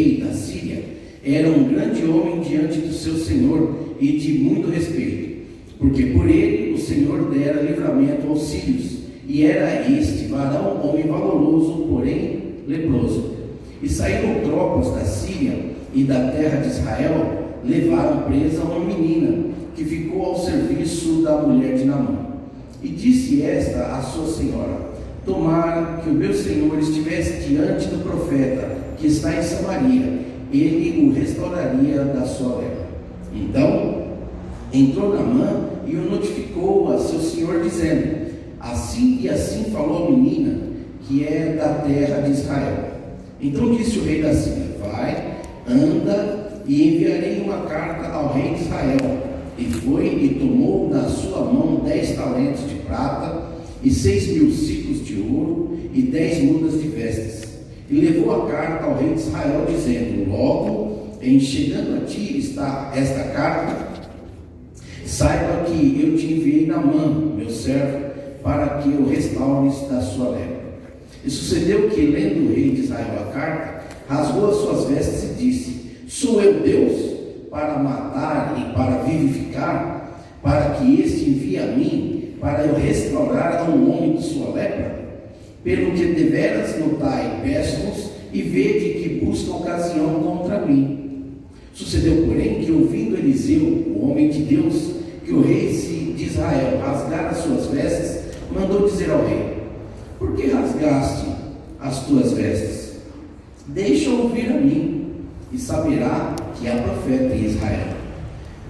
rei da Síria, era um grande homem diante do seu senhor e de muito respeito, porque por ele o Senhor dera livramento aos sírios, e era este varão homem valoroso, porém leproso. E saíram tropas da Síria e da terra de Israel, levaram presa uma menina, que ficou ao serviço da mulher de Naamã. E disse esta à sua senhora: tomara que o meu senhor estivesse diante do profeta que está em Samaria, ele o restauraria da sua lepra. Então entrou Naamã e o notificou a seu senhor, dizendo: assim e assim falou a menina, que é da terra de Israel. Então disse o rei da Síria: vai, anda, e enviarei uma carta ao rei de Israel. E foi e tomou na sua mão 10 talentos de prata, e 6.000 ciclos de ouro, e 10 mudas de vestes. E levou a carta ao rei de Israel, dizendo: logo, em chegando a ti está esta carta, saiba que eu te enviei Naamã, meu servo, para que o restaures da sua lepra. E sucedeu que, lendo o rei de Israel a carta, rasgou as suas vestes e disse: sou eu Deus para matar e para vivificar, para que este envie a mim, para eu restaurar a um homem de sua lepra? Pelo que deveras notai, peço-vos, e vede que busca ocasião contra mim. Sucedeu, porém, que, ouvindo Eliseu, o homem de Deus, que o rei de Israel rasgara as suas vestes, mandou dizer ao rei: por que rasgaste as tuas vestes? Deixa ouvir a mim, e saberá que há profeta em Israel.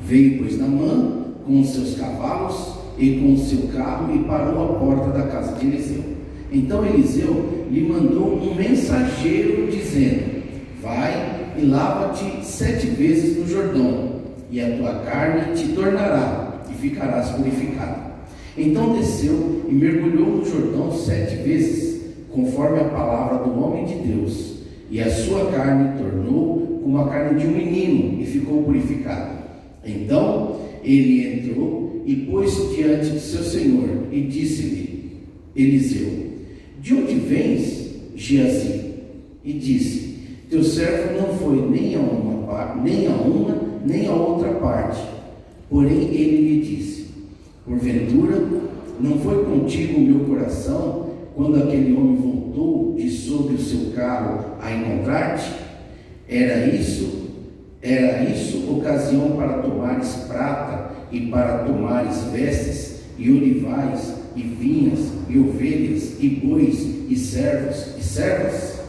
Veio, pois, Naamã com os seus cavalos e com o seu carro, e parou à porta da casa de Eliseu. Então Eliseu lhe mandou um mensageiro, dizendo: vai e lava-te 7 vezes no Jordão, e a tua carne te tornará, e ficarás purificado. Então desceu e mergulhou no Jordão 7 vezes, conforme a palavra do homem de Deus, e a sua carne tornou como a carne de um menino, e ficou purificado. Então ele entrou e pôs-se diante de seu senhor, e disse-lhe Eliseu: de onde vens, Geazi? E disse: teu servo não foi nem a uma, nem a outra parte. Porém ele lhe disse: porventura não foi contigo o meu coração, quando aquele homem voltou de sobre o seu carro a encontrar-te? Era isso ocasião para tomares prata, e para tomares vestes, e olivais, e vinhas, e ovelhas, e bois, e servos, e servas?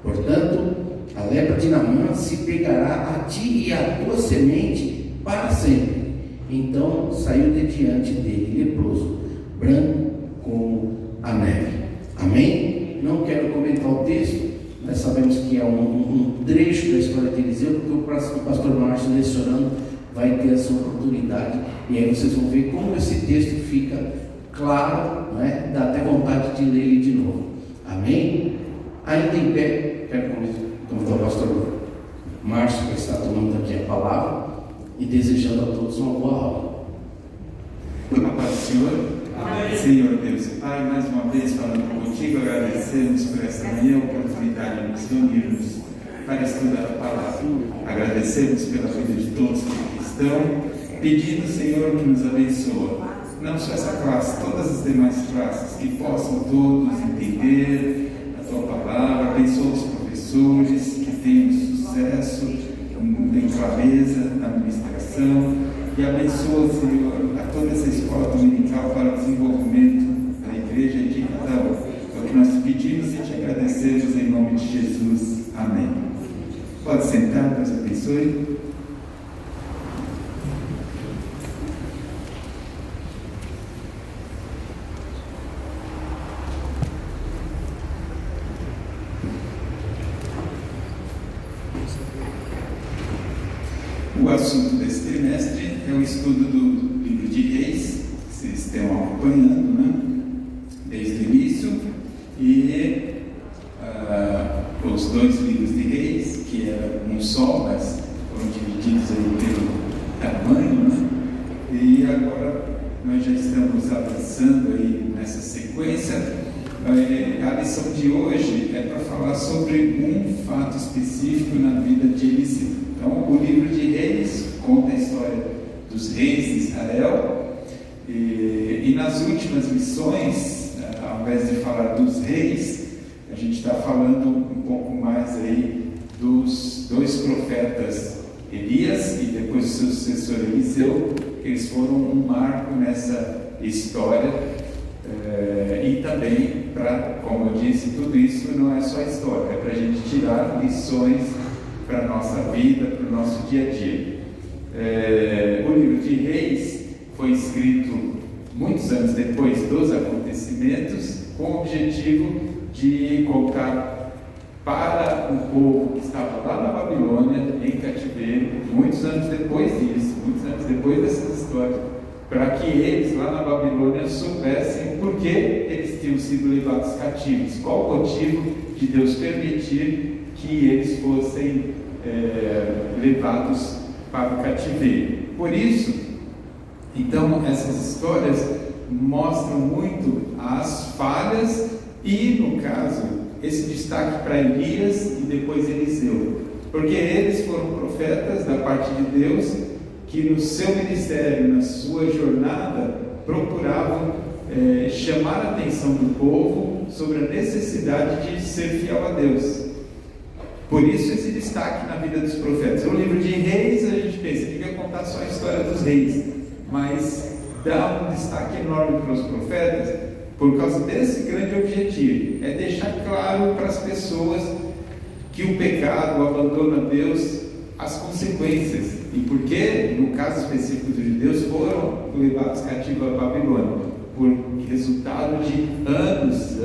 Portanto, a lepra de Naamã se pegará a ti e à tua semente para sempre. Então saiu de diante dele leproso, branco como a neve. Amém? Não quero comentar o texto. Nós sabemos que é um trecho da história de Eliseu, porque o pastor Márcio, lecionando, vai ter essa oportunidade, e aí vocês vão ver como esse texto fica claro, né? Dá até vontade de ler ele de novo. Amém? Ainda em pé, quero convidar o pastor Márcio, que está tomando aqui a palavra, e desejando a todos uma boa aula. A paz do Senhor. Amém. Senhor Deus e Pai, mais uma vez falando contigo, agradecemos por essa manhã, a oportunidade de nos reunirmos para estudar a palavra. Agradecemos pela vida de todos que aqui estão, pedindo, Senhor, que nos abençoe, não só essa classe, todas as demais classes, que possam todos entender a Tua palavra. Abençoa os professores, que tenham sucesso em clareza na administração, e abençoa, Senhor, a toda essa escola dominical para o desenvolvimento da igreja e de cada um. É o que nós te pedimos e te agradecemos em nome de Jesus. Amém. Pode sentar, Deus abençoe. O assunto desse trimestre é o estudo do livro de Reis, vocês estão acompanhando, né? Desde o início, e os 2 livros de Reis, que eram um só, mas foram divididos aí pelo tamanho, né? E agora nós já estamos avançando aí nessa sequência, a lição de hoje é para falar sobre um fato específico na vida de Eliseu. Então, o livro de Reis conta a história dos reis de Israel, e nas últimas lições, ao invés de falar dos reis, a gente está falando um pouco mais aí dos dois profetas, Elias e depois o seu sucessor Eliseu, que eles foram um marco nessa história, e também, como eu disse, tudo isso não é só história, é para a gente tirar lições para a nossa vida, para o nosso dia a dia. O livro de Reis foi escrito muitos anos depois dos acontecimentos, com o objetivo de colocar para o povo que estava lá na Babilônia, em cativeiro, muitos anos depois disso, muitos anos depois dessa história, para que eles lá na Babilônia soubessem por que eles tinham sido levados cativos, qual o motivo de Deus permitir que eles fossem levados para o cativeiro. Por isso, então, essas histórias mostram muito as falhas e, no caso, esse destaque para Elias e depois Eliseu, porque eles foram profetas da parte de Deus que no seu ministério, na sua jornada, procuravam chamar a atenção do povo sobre a necessidade de ser fiel a Deus. Por isso esse destaque na vida dos profetas. No livro de Reis a gente pensa que devia contar só a história dos reis, mas dá um destaque enorme para os profetas por causa desse grande objetivo, é deixar claro para as pessoas que o pecado, o abandono a Deus, as consequências, e porque, no caso específico dos judeus, foram levados cativos à Babilônia, por resultado de anos,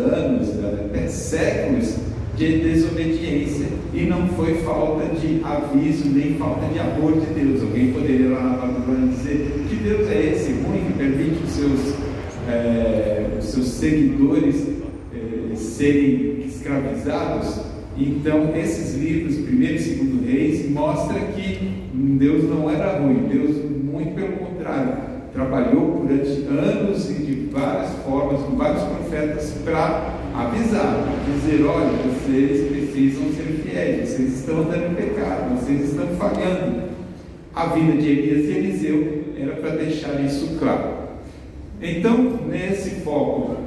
até séculos de desobediência, e não foi falta de aviso, nem falta de amor de Deus. Alguém poderia lá na Babilônia dizer que Deus é esse ruim que permite os seus seguidores serem escravizados? Então, esses livros, 1º e 2º Reis, mostram que Deus não era ruim. Deus, muito pelo contrário, trabalhou durante anos e de várias formas, com vários profetas, para avisar, dizer: olha, vocês precisam ser fiéis, vocês estão andando em pecado, vocês estão falhando. A vida de Elias e Eliseu era para deixar isso claro. Então, nesse foco,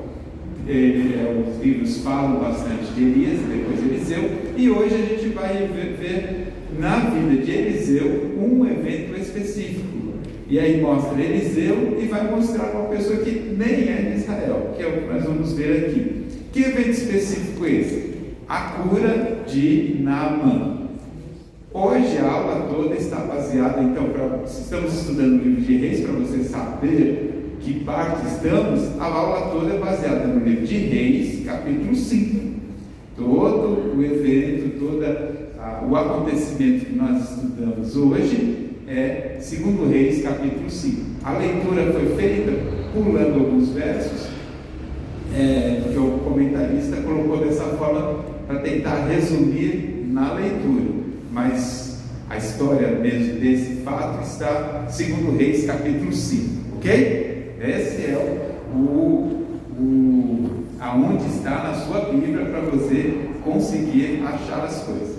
os livros falam bastante de Elias e depois Eliseu, e hoje a gente vai ver na vida de Eliseu um evento específico. E aí mostra Eliseu e vai mostrar uma pessoa que nem é de Israel, que é o que nós vamos ver aqui. Que evento específico é esse? A cura de Naamã. Hoje a aula toda está baseada, então, se estamos estudando o livro de Reis, para você saber que parte estamos, a aula toda é baseada no livro de Reis, capítulo 5. Todo o evento, todo o acontecimento que nós estudamos hoje é 2 Reis, capítulo 5. A leitura foi feita pulando alguns versos, que o comentarista colocou dessa forma para tentar resumir na leitura, mas a história mesmo desse fato está em 2 Reis, capítulo 5, ok? Esse é aonde está na sua Bíblia para você conseguir achar as coisas.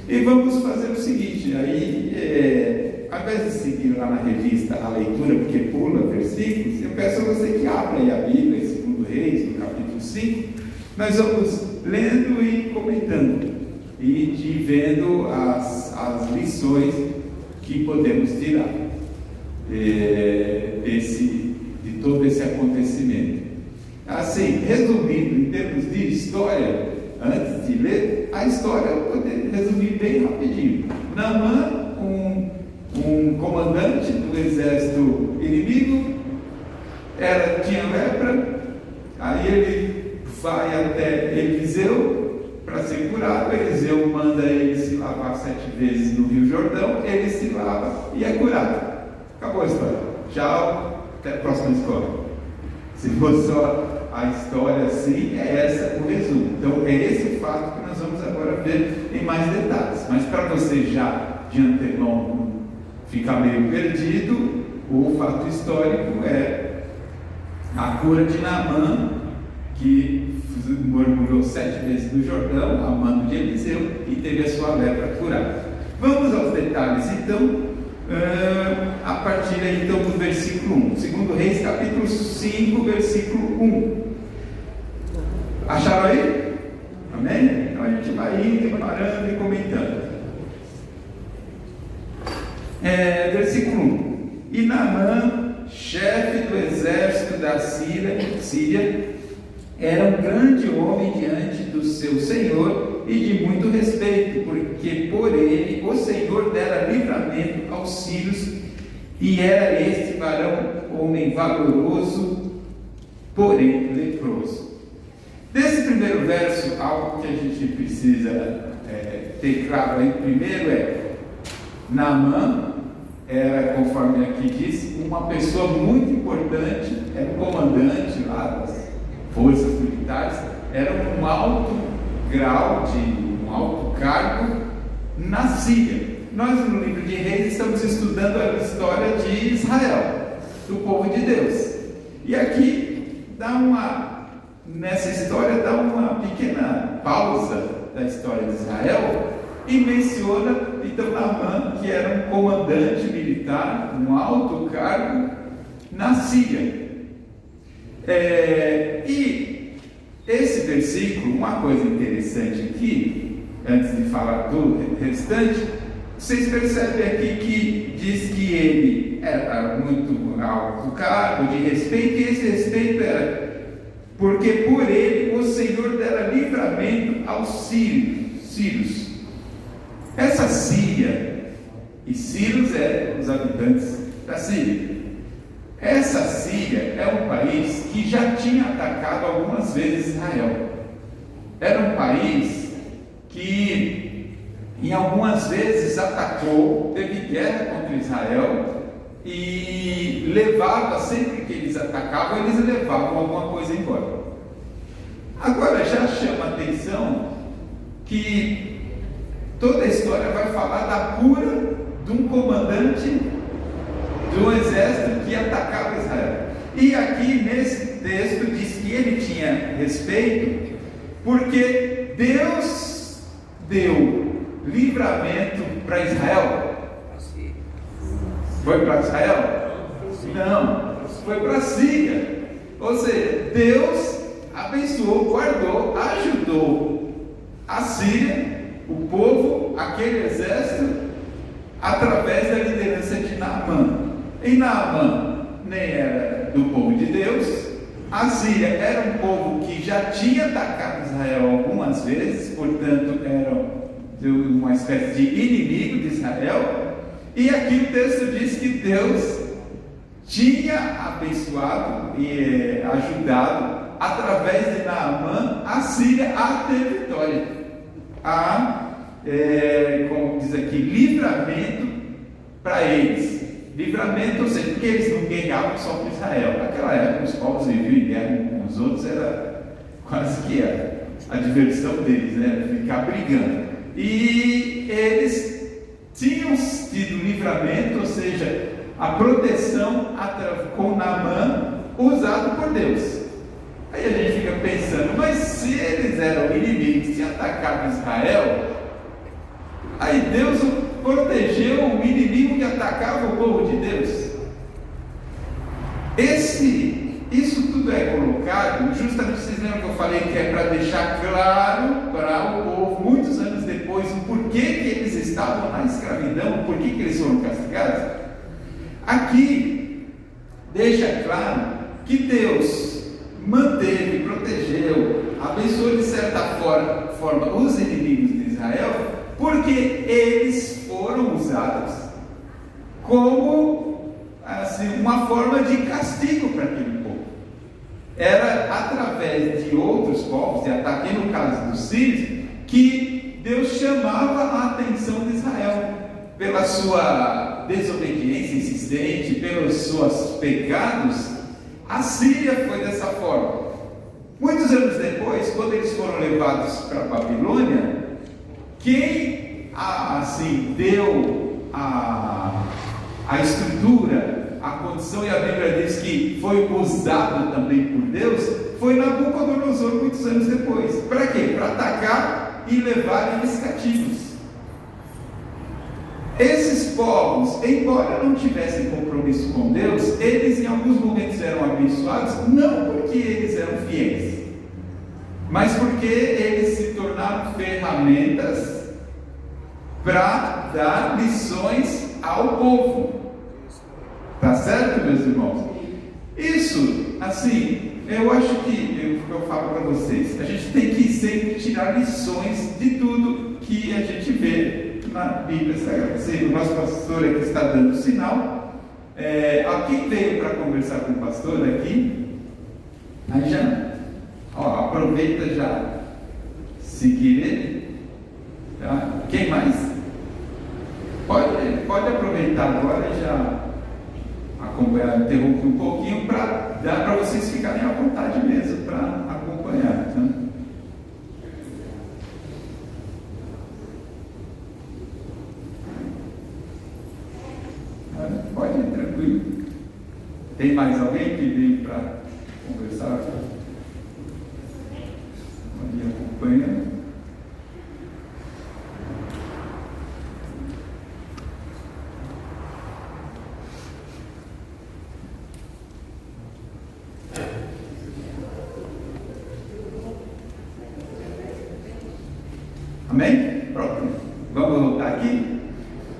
E vamos fazer o seguinte, aí, ao invés de seguir lá na revista a leitura, porque pula versículos, eu peço a você que abra aí a Bíblia, em 2 Reis, no capítulo 5, nós vamos lendo e comentando, e vendo as lições que podemos tirar de todo esse acontecimento. Assim, resumindo, em termos de história, antes de ler, a história eu vou poder resumir bem rapidinho. Naamã, um comandante do exército inimigo, tinha lepra, aí ele vai até Eliseu para ser curado. Eliseu manda ele se lavar 7 vezes no Rio Jordão, ele se lava e é curado. Acabou a história. Tchau, até a próxima história. Se for só a história assim, é essa o resumo. Então é esse fato que nós vamos agora ver em mais detalhes. Mas para você já de antemão ficar meio perdido, o fato histórico é a cura de Naamã, que murmurou 7 vezes no Jordão, a mando de Eliseu, e teve a sua lepra curada. Vamos aos detalhes então, a partir aí, então, do versículo 1. 2 Reis, capítulo 5, versículo 1. Acharam aí? Amém? Então a gente vai indo, parando e comentando. Versículo 1. E Naamã, chefe do exército da Síria, era um grande homem diante do seu senhor e de muito respeito, porque por ele o Senhor dera livramento aos sírios, e era este varão homem valoroso, porém leproso. Desse primeiro verso, algo que a gente precisa ter claro aí primeiro Naamã era, conforme aqui diz, uma pessoa muito importante, era um comandante lá das forças militares, era um alto grau, um alto cargo na Síria. Nós no livro de Reis estamos estudando a história de Israel, do povo de Deus, e aqui nessa história dá uma pequena pausa da história de Israel e menciona então Naamã, que era um comandante militar, um alto cargo na Síria. E esse versículo, uma coisa interessante aqui, antes de falar do restante, vocês percebem aqui que diz que ele era muito alto cargo, de respeito, e esse respeito era porque por ele o Senhor dera livramento aos sírios. Essa Síria, e sírios eram os habitantes da Síria. Essa Síria é um país que já tinha atacado algumas vezes Israel. Era um país que em algumas vezes atacou, teve guerra contra Israel e levava, sempre que eles atacavam, eles levavam alguma coisa embora. Agora já chama a atenção que toda a história vai falar da cura de um comandante do exército que atacava Israel. E aqui nesse texto diz que ele tinha respeito porque Deus deu livramento para Israel. Foi para Israel? Não, foi para a Síria. Ou seja, Deus abençoou, guardou, ajudou a Síria, o povo, aquele exército, através da liderança de Naamã. E Naamã nem era do povo de Deus. A Síria era um povo que já tinha atacado Israel algumas vezes, portanto era uma espécie de inimigo de Israel. E aqui o texto diz que Deus tinha abençoado e ajudado, através de Naamã, a Síria a ter vitória, como diz aqui, livramento para eles. Livramento, ou seja, porque eles não guerreavam só com Israel. Naquela época os povos viviam em guerra com os outros, era quase que a diversão deles, né? Ficar brigando. E eles tinham tido livramento, ou seja, a proteção com Naamã, usado por Deus. Aí a gente fica pensando, mas se eles eram inimigos e atacavam Israel, aí Deus protegeu o inimigo que atacava o povo de Deus. Isso tudo é colocado, justamente, vocês lembram que eu falei que é para deixar claro para o povo, muitos anos depois, o porquê que eles estavam na escravidão, o porquê que eles foram castigados. Aqui deixa claro que Deus manteve, protegeu, abençoou de certa forma os inimigos de Israel, porque eles foram usados como uma forma de castigo para aquele povo. Era através de outros povos, e até aqui no caso dos sírios, que Deus chamava a atenção de Israel pela sua desobediência insistente, pelos seus pecados. A Síria foi dessa forma. Muitos anos depois, quando eles foram levados para a Babilônia, quem deu a estrutura, a condição, e a Bíblia diz que foi usado também por Deus, foi Nabucodonosor muitos anos depois. Para quê? Para atacar e levar eles cativos. Esses povos, embora não tivessem compromisso com Deus, eles em alguns momentos eram abençoados, não porque eles eram fiéis, mas porque eles se tornaram ferramentas para dar lições ao povo. Tá certo, meus irmãos? Isso, assim, eu acho que, eu falo para vocês, a gente tem que sempre tirar lições de tudo que a gente vê na Bíblia Sagrada. O nosso pastor aqui está dando sinal. Alguém veio para conversar com o pastor aqui? Aí já, aproveita já seguir ele. Tá? Quem mais? Pode aproveitar agora e já acompanhar, interromper um pouquinho para dar para vocês ficarem à vontade mesmo para acompanhar. Tá? Pode ir tranquilo. Tem mais alguém que veio para conversar? Maria acompanha. Amém? Pronto. Vamos voltar aqui?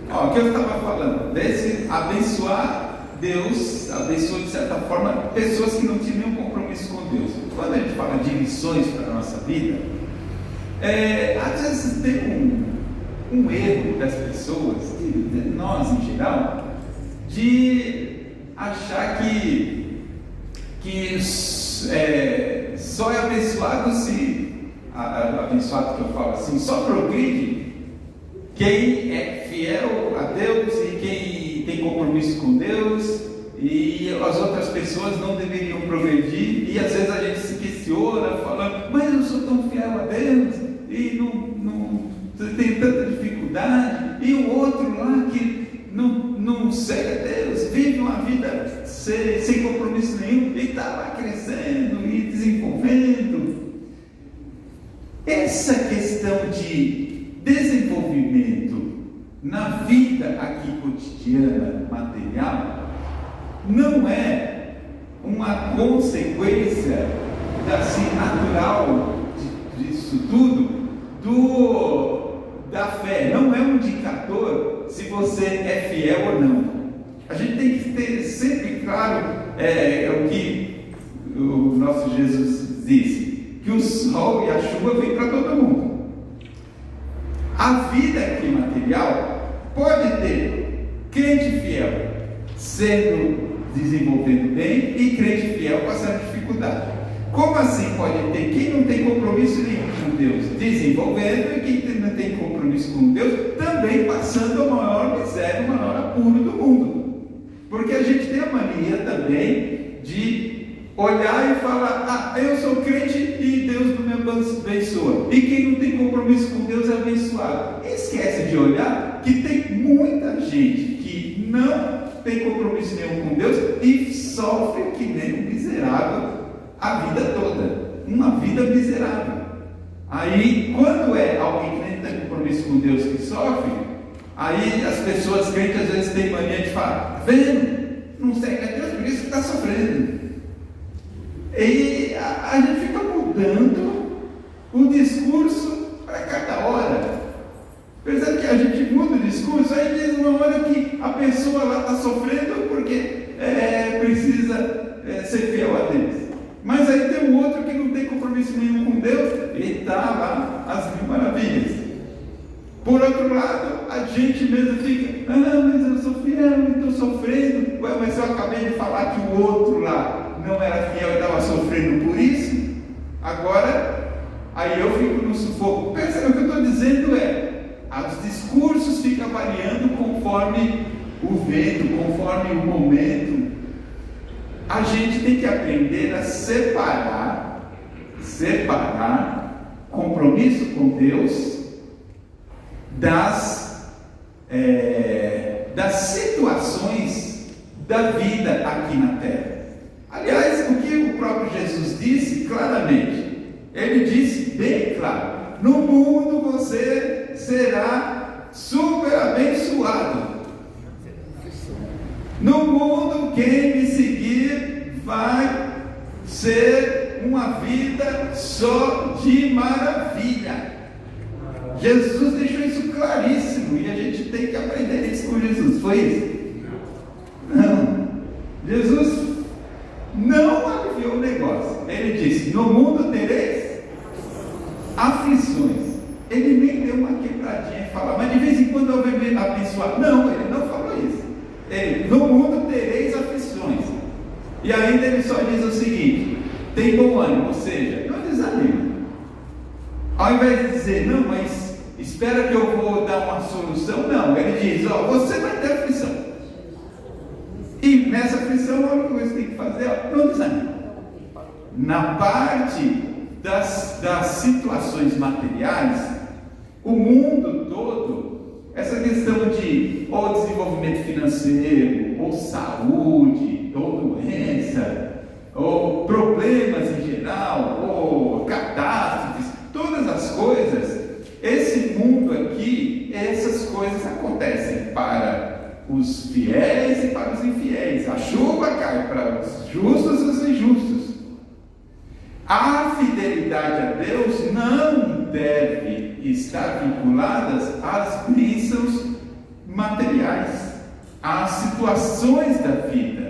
O que eu estava falando? Desse abençoar, Deus abençoou de certa forma pessoas que não tinham nenhum compromisso com Deus. Quando a gente fala de lições para a nossa vida, às vezes tem um erro das pessoas, de nós em geral, de achar que só é abençoado se abençoado que eu falo assim, só progride quem é fiel a Deus e quem tem compromisso com Deus, e as outras pessoas não deveriam progredir. E às vezes a gente se questiona falando, mas eu sou tão fiel a Deus e não tenho tanta dificuldade, e o outro lá que não segue a Deus, vive uma vida sem compromisso nenhum e está lá crescendo e desenvolvendo. Essa questão de desenvolvimento na vida aqui cotidiana, material, não é uma consequência assim, natural disso tudo, da fé. Não é um indicador se você é fiel ou não. A gente tem que ter sempre claro o que o nosso Jesus disse, que o sol e a chuva vêm para todo mundo. A vida aqui material pode ter crente fiel desenvolvendo bem e crente fiel passando dificuldade. Como assim pode ter quem não tem compromisso nenhum com Deus desenvolvendo, e quem não tem compromisso com Deus também passando a maior miséria, o maior apuro do mundo? Porque a gente tem a mania também de olhar e falar, eu sou crente e Deus não me abençoa, e quem não tem compromisso com Deus é abençoado. E esquece de olhar que tem muita gente que não tem compromisso nenhum com Deus e sofre que nem um miserável a vida toda, uma vida miserável. Aí, quando é alguém que nem tem compromisso com Deus que sofre, aí as pessoas crentes às vezes têm mania de falar, tá vendo? Não segue a Deus, por isso que está sofrendo. E a gente fica mudando o discurso para cada hora. Percebe que a gente muda o discurso, aí diz uma hora que a pessoa lá está sofrendo porque precisa ser fiel a Deus. Mas aí tem um outro que não tem compromisso nenhum com Deus e está lá às mil maravilhas. Por outro lado, a gente mesmo fica, mas eu sou fiel e estou sofrendo. Ué, mas eu acabei de falar que o outro lá não era fiel e estava sofrendo por isso. Agora, aí eu fico no sufoco. Percebe o que eu estou dizendo os discursos ficam variando conforme o vento, conforme o momento. A gente tem que aprender a separar compromisso com Deus das situações da vida aqui na terra. Aliás, o que o próprio Jesus disse claramente, ele disse bem claro: no mundo você será super abençoado. No mundo, quem me seguir vai ser uma vida só de maravilha. Jesus deixou isso claríssimo e a gente tem que aprender isso com Jesus. Foi isso? Não. Jesus não aliviou o negócio. Ele disse: no mundo tereis aflições. Ele nem deu uma quebradinha e falou: mas de vez em quando eu vou abençoar. Não, ele não falou isso. Ele: no mundo tereis aflições. E ainda ele só diz o seguinte: tem bom ânimo, ou seja, não desanima. Ao invés de dizer: não, mas espera que eu vou dar uma solução. Não, ele diz: ó, você vai ter aflição. E nessa aflição, a única coisa que tem que fazer é não desanima. Na parte das situações materiais, o mundo todo, essa questão de ou desenvolvimento financeiro, ou saúde, ou doença, ou problemas em geral, ou catástrofes, todas as coisas, esse mundo aqui, essas coisas acontecem para os fiéis e para os infiéis. A chuva cai para os justos e os injustos. A fidelidade a Deus não deve estar vinculada às bênçãos materiais, às situações da vida.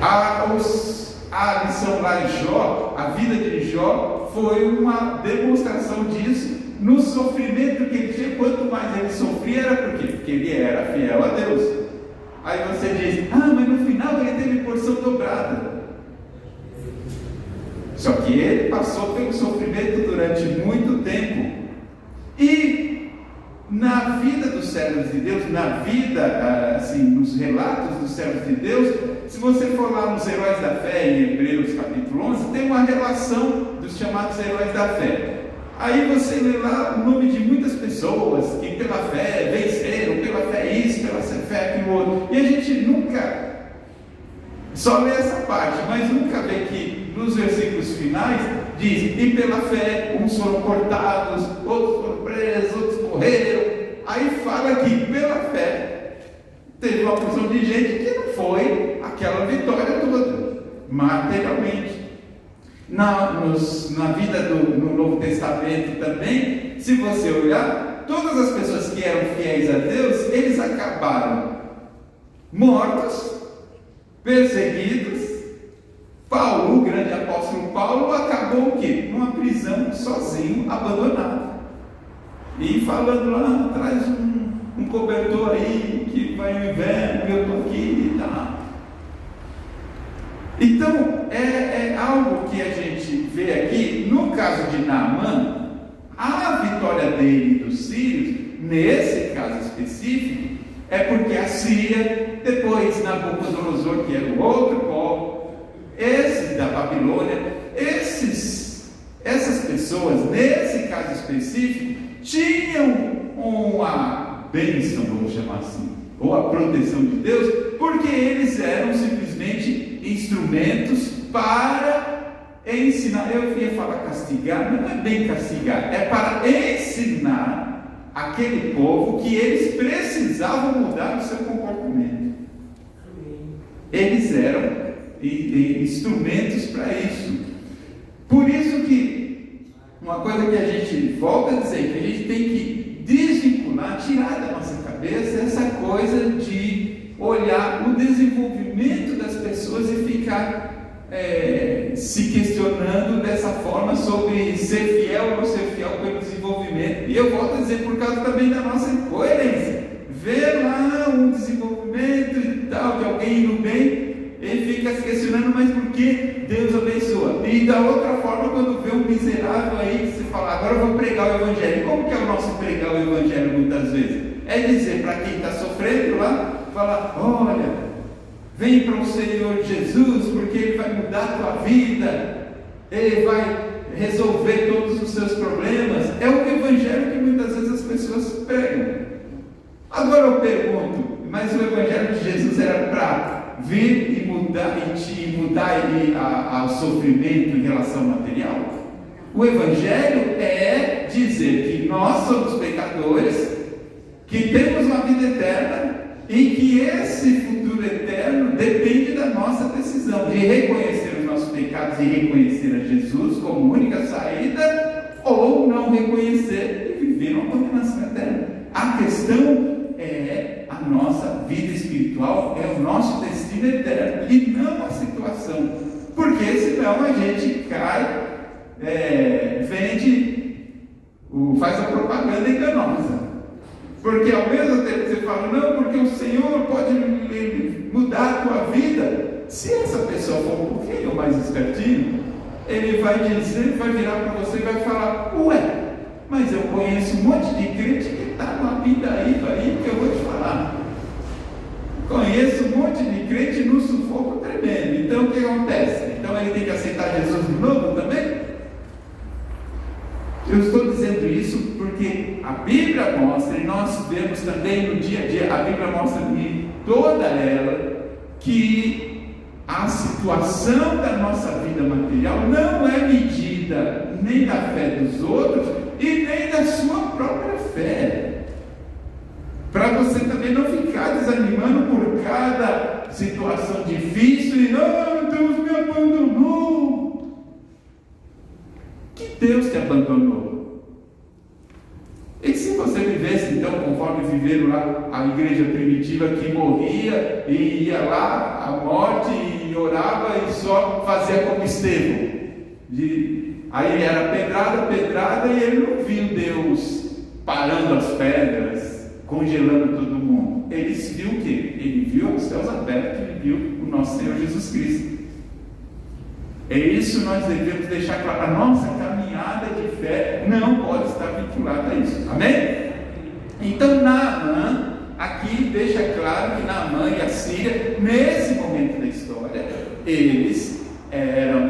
A lição lá em Jó, a vida de Jó, foi uma demonstração disso, no sofrimento que ele tinha. Quanto mais ele sofria, era por quê? Porque ele era fiel a Deus. Aí você diz: ah, mas no final ele teve porção dobrada. Só que ele passou pelo sofrimento durante muito tempo. E na vida dos servos de Deus, na vida, assim, nos relatos dos servos de Deus, se você for lá nos heróis da fé, em Hebreus capítulo 11, tem uma relação dos chamados heróis da fé. Aí você lê lá o nome de muitas pessoas que pela fé venceram, pela fé isso, pela fé aquilo outro. E a gente nunca só lê essa parte, mas nunca vê que nos versículos finais diz: e pela fé uns foram cortados, outros foram presos, outros morreram. Aí fala que pela fé teve uma porção de gente que não foi aquela vitória toda, materialmente. Na vida no Novo Testamento também, se você olhar, todas as pessoas que eram fiéis a Deus, eles acabaram mortos, perseguidos. Paulo, o grande apóstolo Paulo, acabou o quê? Numa prisão, sozinho, abandonado. E falando lá atrás, um cobertor aí, que vai no inverno, eu estou aqui e tal. Então, é algo que a gente vê aqui. No caso de Naamã, a vitória dele dos sírios, nesse caso específico, é porque a Síria, depois Nabucodonosor, que era o outro povo, esses da Babilônia, essas pessoas, nesse caso específico, tinham uma bênção, vamos chamar assim, ou a proteção de Deus, porque eles eram simplesmente instrumentos para ensinar. Eu ia falar castigar, mas não é bem castigar, é para ensinar aquele povo que eles precisavam mudar o seu comportamento. Eles eram instrumentos para isso. Por isso que uma coisa que a gente volta a dizer, que a gente tem que desvincular, tirar da nossa cabeça essa coisa de olhar o desenvolvimento das pessoas e ficar se questionando dessa forma sobre ser fiel ou não ser fiel pelo desenvolvimento. E eu volto a dizer, por causa também da nossa coerência. Ver lá um desenvolvimento e tal, de alguém indo bem, ele fica se questionando, mas por que Deus abençoa? E da outra forma, quando vê um miserável aí, você fala: agora eu vou pregar o Evangelho. Como que é o nosso pregar o Evangelho muitas vezes? É dizer para quem está sofrendo lá, falar: olha, vem para o Senhor Jesus, porque Ele vai mudar a tua vida, Ele vai resolver todos os seus problemas. É o Evangelho que muitas vezes as pessoas pregam. Agora eu pergunto, mas o Evangelho de Jesus era para vir e mudar e mudar o sofrimento em relação ao material. O Evangelho é dizer que nós somos pecadores, que temos uma vida eterna e que esse futuro eterno depende da nossa decisão de reconhecer os nossos pecados e reconhecer a Jesus como única saída, ou não reconhecer e viver uma condenação eterna. A questão é a nossa vida espiritual, é o nosso destino eterno e não a situação, porque senão a gente cai, faz a propaganda enganosa, porque ao mesmo tempo que você fala, não, porque o Senhor pode mudar a tua vida, se essa pessoa for um pouquinho mais espertinho, ele vai dizer, vai virar para você e vai falar, ué, mas eu conheço um monte de crente que está numa vida aí que eu vou te falar. Conheço um monte de crente no sufoco tremendo. Então o que acontece? Então ele tem que aceitar Jesus de novo também? Eu estou dizendo isso porque a Bíblia mostra, e nós vemos também no dia a dia, a Bíblia mostra em toda ela, que a situação da nossa vida material não é medida nem da fé dos outros e nem da sua própria fé. Para você também não ficar desanimando por cada situação difícil e Deus me abandonou. Que Deus te abandonou? E se você vivesse então conforme viveram lá a igreja primitiva, que morria e ia lá à morte e orava e só fazia como Estevão, aí era pedrada e ele não viu Deus parando as pedras, congelando todo mundo. Ele viu o quê? Ele viu os céus abertos, ele viu o nosso Senhor Jesus Cristo. É isso que nós devemos deixar claro. A nossa caminhada de fé não pode estar vinculada a isso. Amém? Então Naamã aqui deixa claro que Naamã e a Síria, nesse momento da história, eles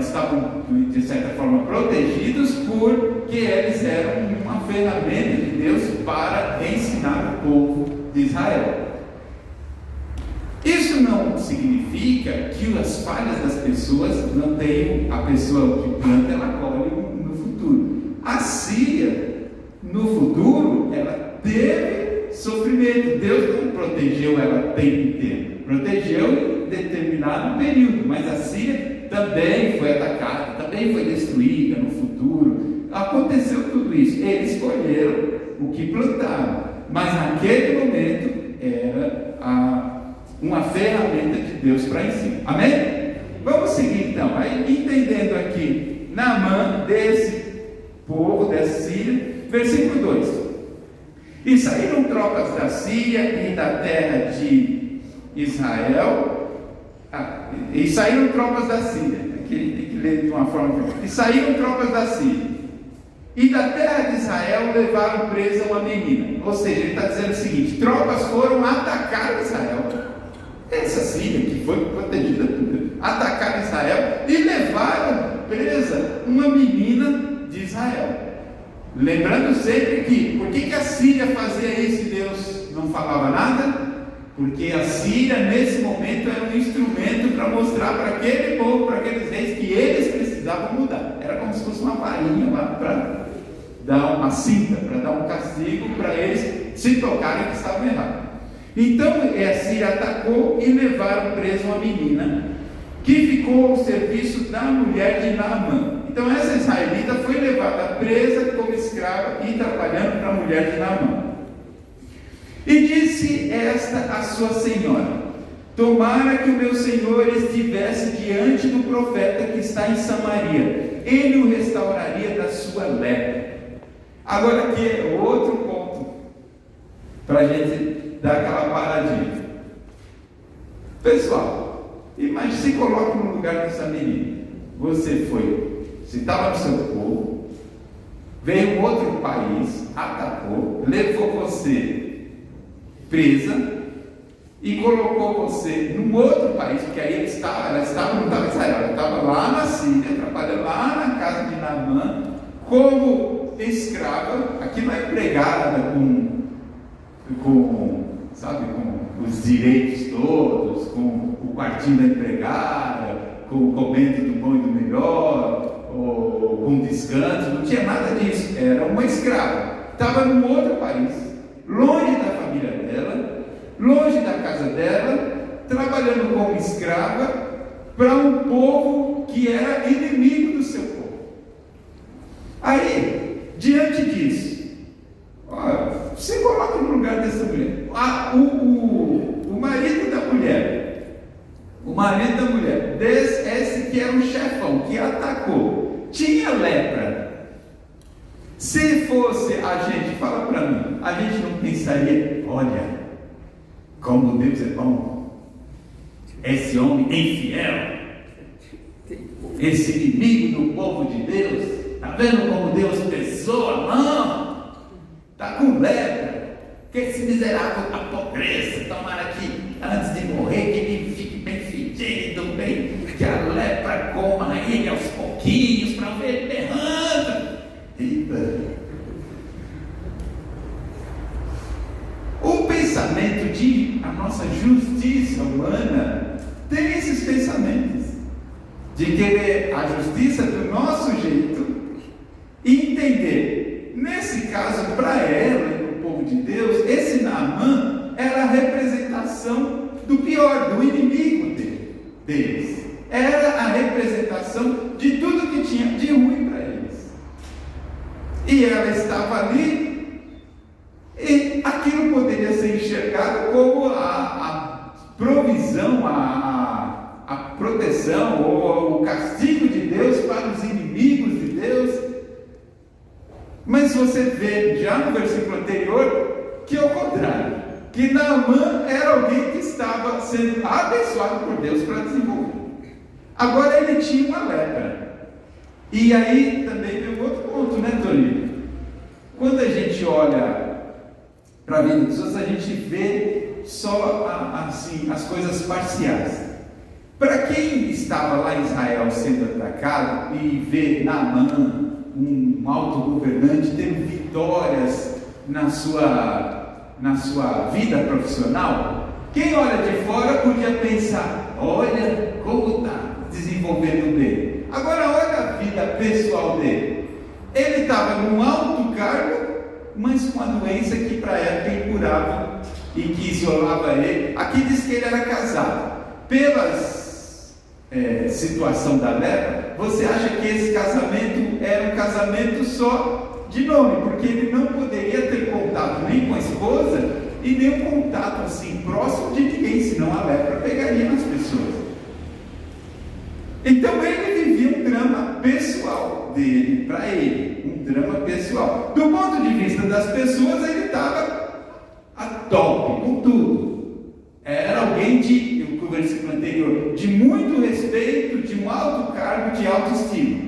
estavam de certa forma protegidos, porque eles eram uma ferramenta de Deus para ensinar o povo de Israel. Isso não significa que as falhas das pessoas não tenham, a pessoa que planta, ela colhe no futuro. A Síria, no futuro, ela teve sofrimento. Deus não protegeu ela o tempo inteiro, protegeu em determinado período, mas a Síria também foi atacada, também foi destruída no futuro. Aconteceu tudo isso. Eles escolheram o que plantaram, mas naquele momento era uma ferramenta de Deus para ensino. Amém? Vamos seguir então. Aí, entendendo aqui Naamã, desse povo, dessa Síria, versículo 2: E saíram tropas da Síria e da terra de Israel. E saíram tropas da Síria. Aqui ele tem que ler de uma forma. E saíram tropas da Síria e da terra de Israel levaram presa uma menina. Ou seja, ele está dizendo o seguinte: tropas foram atacar Israel. Essa Síria que foi protegida por Deus, atacaram Israel e levaram presa uma menina de Israel. Lembrando sempre que, por que a Síria fazia isso e Deus não falava nada? Porque a Síria nesse momento era um instrumento para mostrar para aquele povo, para aqueles reis, que eles precisavam mudar. Era como se fosse uma varinha lá para dar uma cinta, para dar um castigo para eles se tocarem que estavam errados. Então a Síria atacou e levaram presa uma menina que ficou ao serviço da mulher de Naamã. Então essa israelita foi levada presa como escrava e trabalhando para a mulher de Naamã. E disse esta a sua senhora: tomara que o meu senhor estivesse diante do profeta que está em Samaria, ele o restauraria da sua lepra. Agora aqui é outro ponto para a gente dar aquela paradinha. Pessoal, imagine, se coloque no lugar dessa menina. Você estava no seu povo, veio um outro país, atacou, levou você presa e colocou você num outro país, porque aí ela estava em Israel, ela estava lá na Síria, trabalhando lá na casa de Naamã, como escrava, aqui não é empregada com sabe, com os direitos todos, com o quartinho da empregada, com o comendo do bom e do melhor, ou com descanso, não tinha nada disso. Era uma escrava, estava num outro país, longe da família dela, longe da casa dela, trabalhando como escrava para um povo que era inimigo do seu povo. Aí, diante disso, você coloca no lugar dessa mulher. O marido da mulher, esse que era um chefão, que atacou, tinha lepra. Se fosse a gente, fala para mim, a gente não pensaria, olha, como Deus é bom, esse homem infiel, esse inimigo do povo de Deus, está vendo como Deus pesou a mão? Está com lepra, que esse miserável apodreça, tomara que antes de morrer, que ele fique bem fedido, bem, que a lepra coma ele aos pouquinhos, para ver ele berrando. Eita! O pensamento de a nossa justiça humana tem esses pensamentos, de querer a justiça do nosso jeito e entender, nesse caso, para ela e para o povo de Deus, esse Naamã era a representação do pior, do inimigo deles. Era a representação de tudo que tinha de ruim para eles. E ela estava ali, e aquilo poderia ser enxergado como a provisão, a proteção ou o castigo de Deus para os inimigos de Deus. Mas você vê já no versículo anterior que é o contrário, que Naamã era alguém que estava sendo abençoado por Deus para desenvolver. Agora ele tinha uma lepra. E aí também tem um outro ponto, né, Toninho? Quando a gente olha para a vida das pessoas, a gente vê só assim, as coisas parciais. Para quem estava lá em Israel sendo atacado e vê Naamã, um alto governante, tendo vitórias na sua vida profissional, quem olha de fora podia pensar, olha como está desenvolvendo bem. Agora olha a vida pessoal dele. Ele estava num alto cargo, mas com a doença que para a época é incurável e que isolava ele. Aqui diz que ele era casado. Pelas situação da lepra, você acha que esse casamento era um casamento só de nome, porque ele não poderia ter contato nem com a esposa e nem um contato assim próximo de ninguém, senão a lepra pegaria nas pessoas. Então ele vivia um drama pessoal dele, para ele, um drama pessoal. Do ponto de vista das pessoas, ele estava a top com tudo. Era alguém o versículo anterior, de muito respeito, de um alto cargo, de autoestima.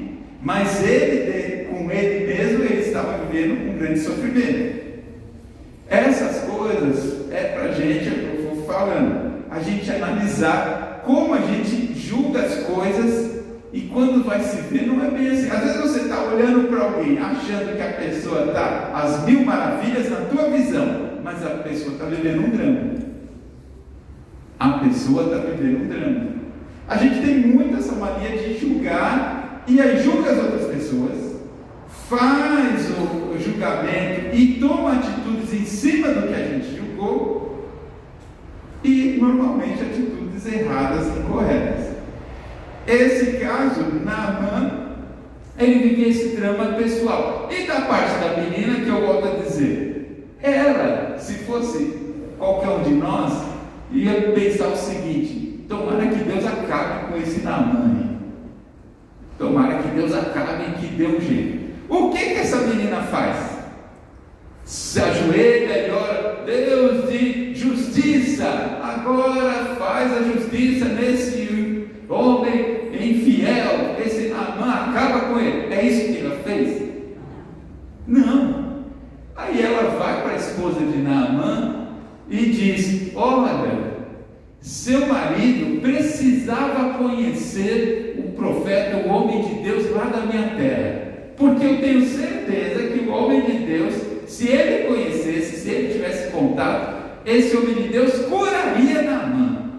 Mas ele, com ele mesmo, ele estava vivendo um grande sofrimento. Essas coisas é para a gente, eu vou falando, a gente analisar como a gente julga as coisas e quando vai se ver, não é bem assim. Às vezes você está olhando para alguém, achando que a pessoa está às mil maravilhas na tua visão, mas a pessoa está vivendo um drama. A pessoa está vivendo um drama. A gente tem muito essa mania de julgar, e aí julga as outras pessoas, faz o julgamento e toma atitudes em cima do que a gente julgou, e normalmente atitudes erradas e incorretas. Esse caso, Naamã, ele vivia esse drama pessoal. E da parte da menina, que eu volto a dizer, ela, se fosse qualquer um de nós, ia pensar o seguinte: tomara que Deus acabe com esse Naamã. Tomara que Deus acabe e que dê um jeito. O que essa menina faz? Se ajoelha e ora, Deus de justiça, agora faz a justiça nesse homem infiel, esse Naamã, acaba com ele. É isso que ela fez? Não. Aí ela vai para a esposa de Naamã e diz: olha, seu marido precisava conhecer o profeta, o homem de Deus lá da minha terra, porque eu tenho certeza que o homem de Deus, se ele conhecesse, se ele tivesse contato, esse homem de Deus curaria Naamã.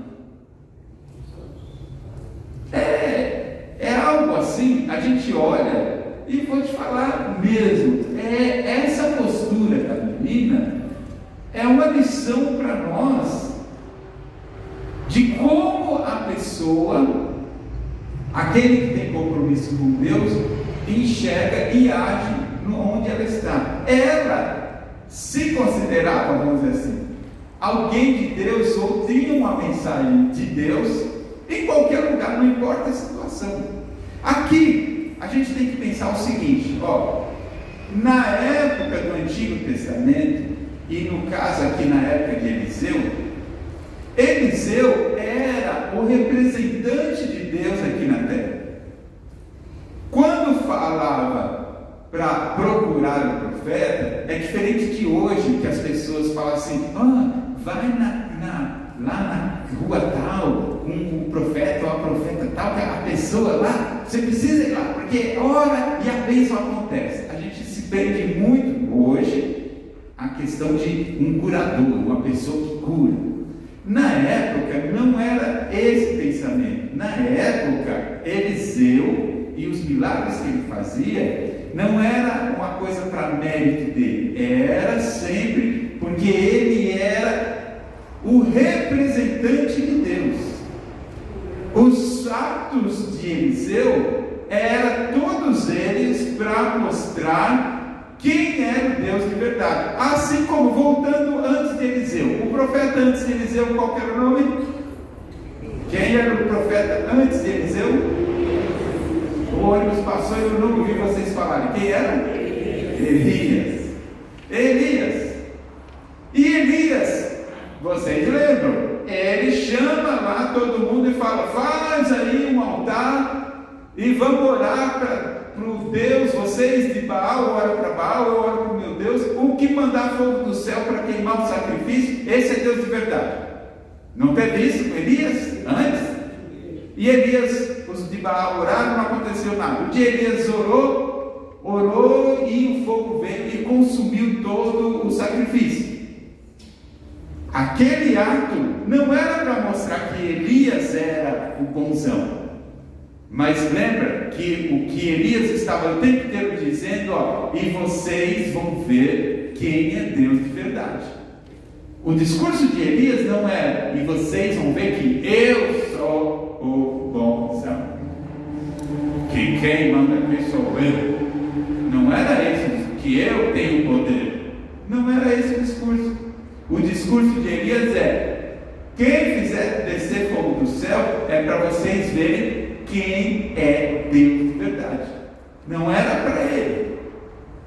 É algo assim, a gente olha e vou te falar mesmo, essa postura da menina é uma lição para nós de como a pessoa, aquele que tem compromisso com Deus, enxerga e age onde ela está. Ela se considerava, vamos dizer assim, alguém de Deus, ou tinha uma mensagem de Deus em qualquer lugar, não importa a situação. Aqui a gente tem que pensar o seguinte, na época do Antigo Testamento, e no caso aqui na época de Eliseu era o representante de Deus aqui na terra. Quando falava para procurar o profeta, é diferente de hoje, que as pessoas falam assim, vai lá na rua tal, um profeta ou a profeta tal, que a pessoa lá, você precisa ir lá, porque ora e a bênção acontece. A gente se perde muito hoje a questão de um curador, uma pessoa que cura. Na época não era esse pensamento. Na época, Eliseu e os milagres que ele fazia não era uma coisa para mérito dele, era sempre porque ele era o representante de Deus. Os atos de Eliseu eram todos eles para mostrar quem era o Deus de verdade. Assim como, voltando antes de Eliseu, o profeta antes de Eliseu, qual era o nome? Quem era o profeta antes de Eliseu? O ônibus passou e eu não ouvi vocês falarem. Quem era? Elias. E Elias, vocês lembram? Ele chama lá todo mundo e fala, faz aí um altar e vamos orar para o Deus, vocês de Baal, ora para Baal, eu oro para o meu Deus, o que mandar fogo do céu para queimar o sacrifício, esse é Deus de verdade. Não teve isso com Elias antes? E Elias, os de Baal oraram, não aconteceu nada. O dia Elias orou e o fogo veio e consumiu todo o sacrifício. Aquele ato não era para mostrar que Elias era o bonzão. Mas lembra que o que Elias estava o tempo inteiro dizendo, e vocês vão ver quem é Deus de verdade. O discurso de Elias não era, e vocês vão ver que eu sou o bonzão, que quem manda aqui sou eu. Não era esse, que eu tenho poder. Não era esse o discurso. O discurso de Elias é, quem fizer descer fogo do céu é para vocês verem quem é Deus de verdade. Não era para ele.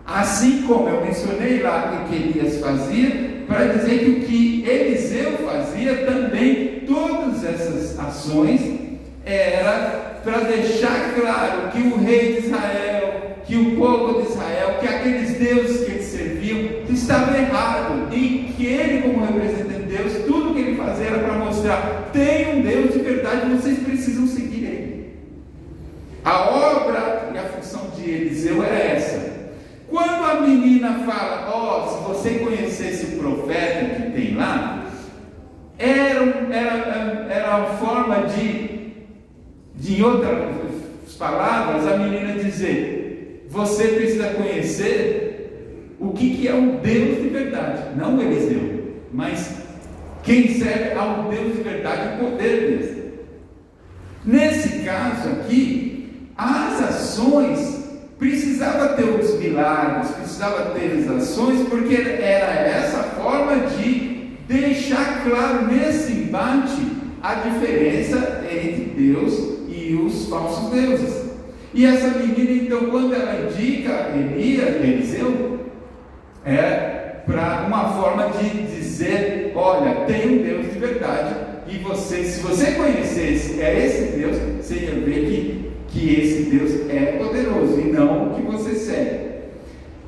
Assim como eu mencionei lá o que Elias fazia, para dizer que o que Eliseu fazia também, todas essas ações, era para deixar claro que o rei de Israel, que o povo de Israel, que aqueles deuses que eles serviam, estavam errados, e que ele, como representante de Deus, tudo que ele fazia era para mostrar, tem um Deus de verdade, vocês precisam seguir ele. A obra e a função de Eliseu era essa. Quando a menina fala, se você conhecesse o profeta que tem lá, era uma forma de outras palavras, a menina dizer, você precisa conhecer o que é o Deus de verdade, não o Eliseu, mas quem serve ao Deus de verdade, o poder dele. Nesse caso aqui, as ações, precisava ter os milagres, precisava ter as ações, porque era essa forma de deixar claro nesse embate a diferença entre Deus e os falsos deuses. E essa menina, então, quando ela indica Eliseu, é para uma forma de dizer, olha, tem um Deus de verdade, e você, se você conhecesse esse Deus, você ia ver que esse Deus é poderoso e não o que você segue.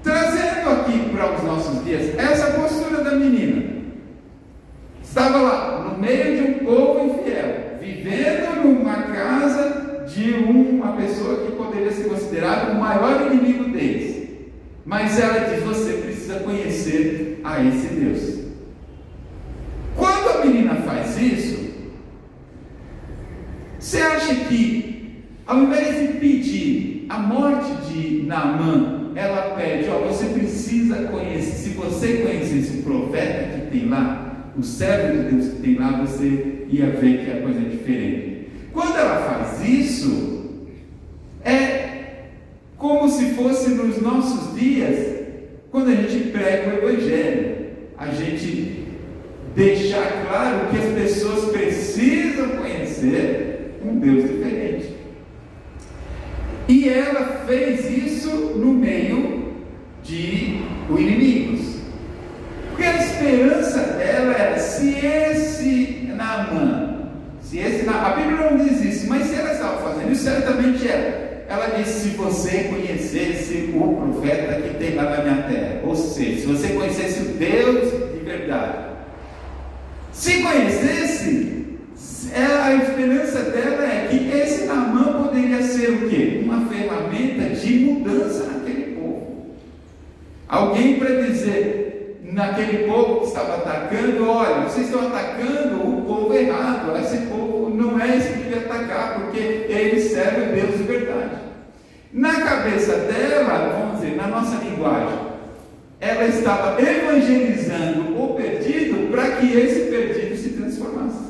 Trazendo aqui para os nossos dias, essa postura da menina, estava lá no meio de um povo infiel, vivendo numa casa de uma pessoa que poderia ser considerada o maior inimigo deles, mas ela diz, você precisa conhecer a esse Deus. Ao invés de pedir a morte de Naamã, ela pede: ó, você precisa conhecer, se você conhecesse o profeta que tem lá, o servo de Deus que tem lá, você ia ver que a coisa é diferente. Quando ela faz isso, é como se fosse nos nossos dias, quando a gente prega o Evangelho, a gente deixar claro que as pessoas precisam conhecer um Deus diferente. E ela fez isso no meio de inimigos. Porque a esperança dela era: se esse Naamã, a Bíblia não diz isso, mas se ela estava fazendo isso, certamente era. Ela disse: se você conhecesse o profeta que tem lá na minha terra, ou seja, se você conhecesse o Deus de verdade, se conhecesse, a esperança dela é que esse Naamã poderia ser o quê? Uma ferramenta de mudança naquele povo. Alguém para dizer naquele povo que estava atacando: olha, vocês estão atacando o povo errado, esse povo não é esse que deve atacar, porque ele serve o Deus de verdade. Na cabeça dela, vamos dizer, na nossa linguagem, ela estava evangelizando o perdido para que esse perdido se transformasse.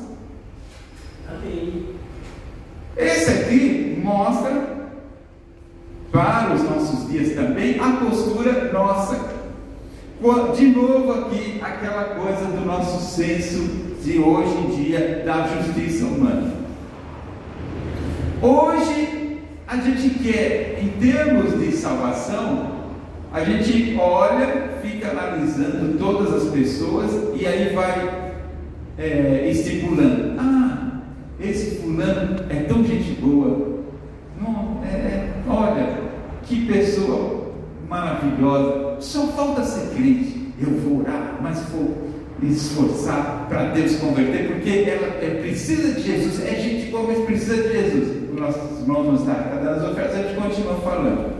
Esse aqui mostra para os nossos dias também a postura nossa. De novo aqui aquela coisa do nosso senso de hoje em dia da justiça humana. Hoje a gente quer, em termos de salvação, a gente olha, fica analisando todas as pessoas e aí vai estipulando: esse fulano é tão gente boa, olha, que pessoa maravilhosa, só falta ser crente. Eu vou orar, mas vou me esforçar para Deus converter, porque ela precisa de Jesus, é gente boa, mas precisa de Jesus. Os nossos irmãos nos dão cada das ofertas, a gente continua falando.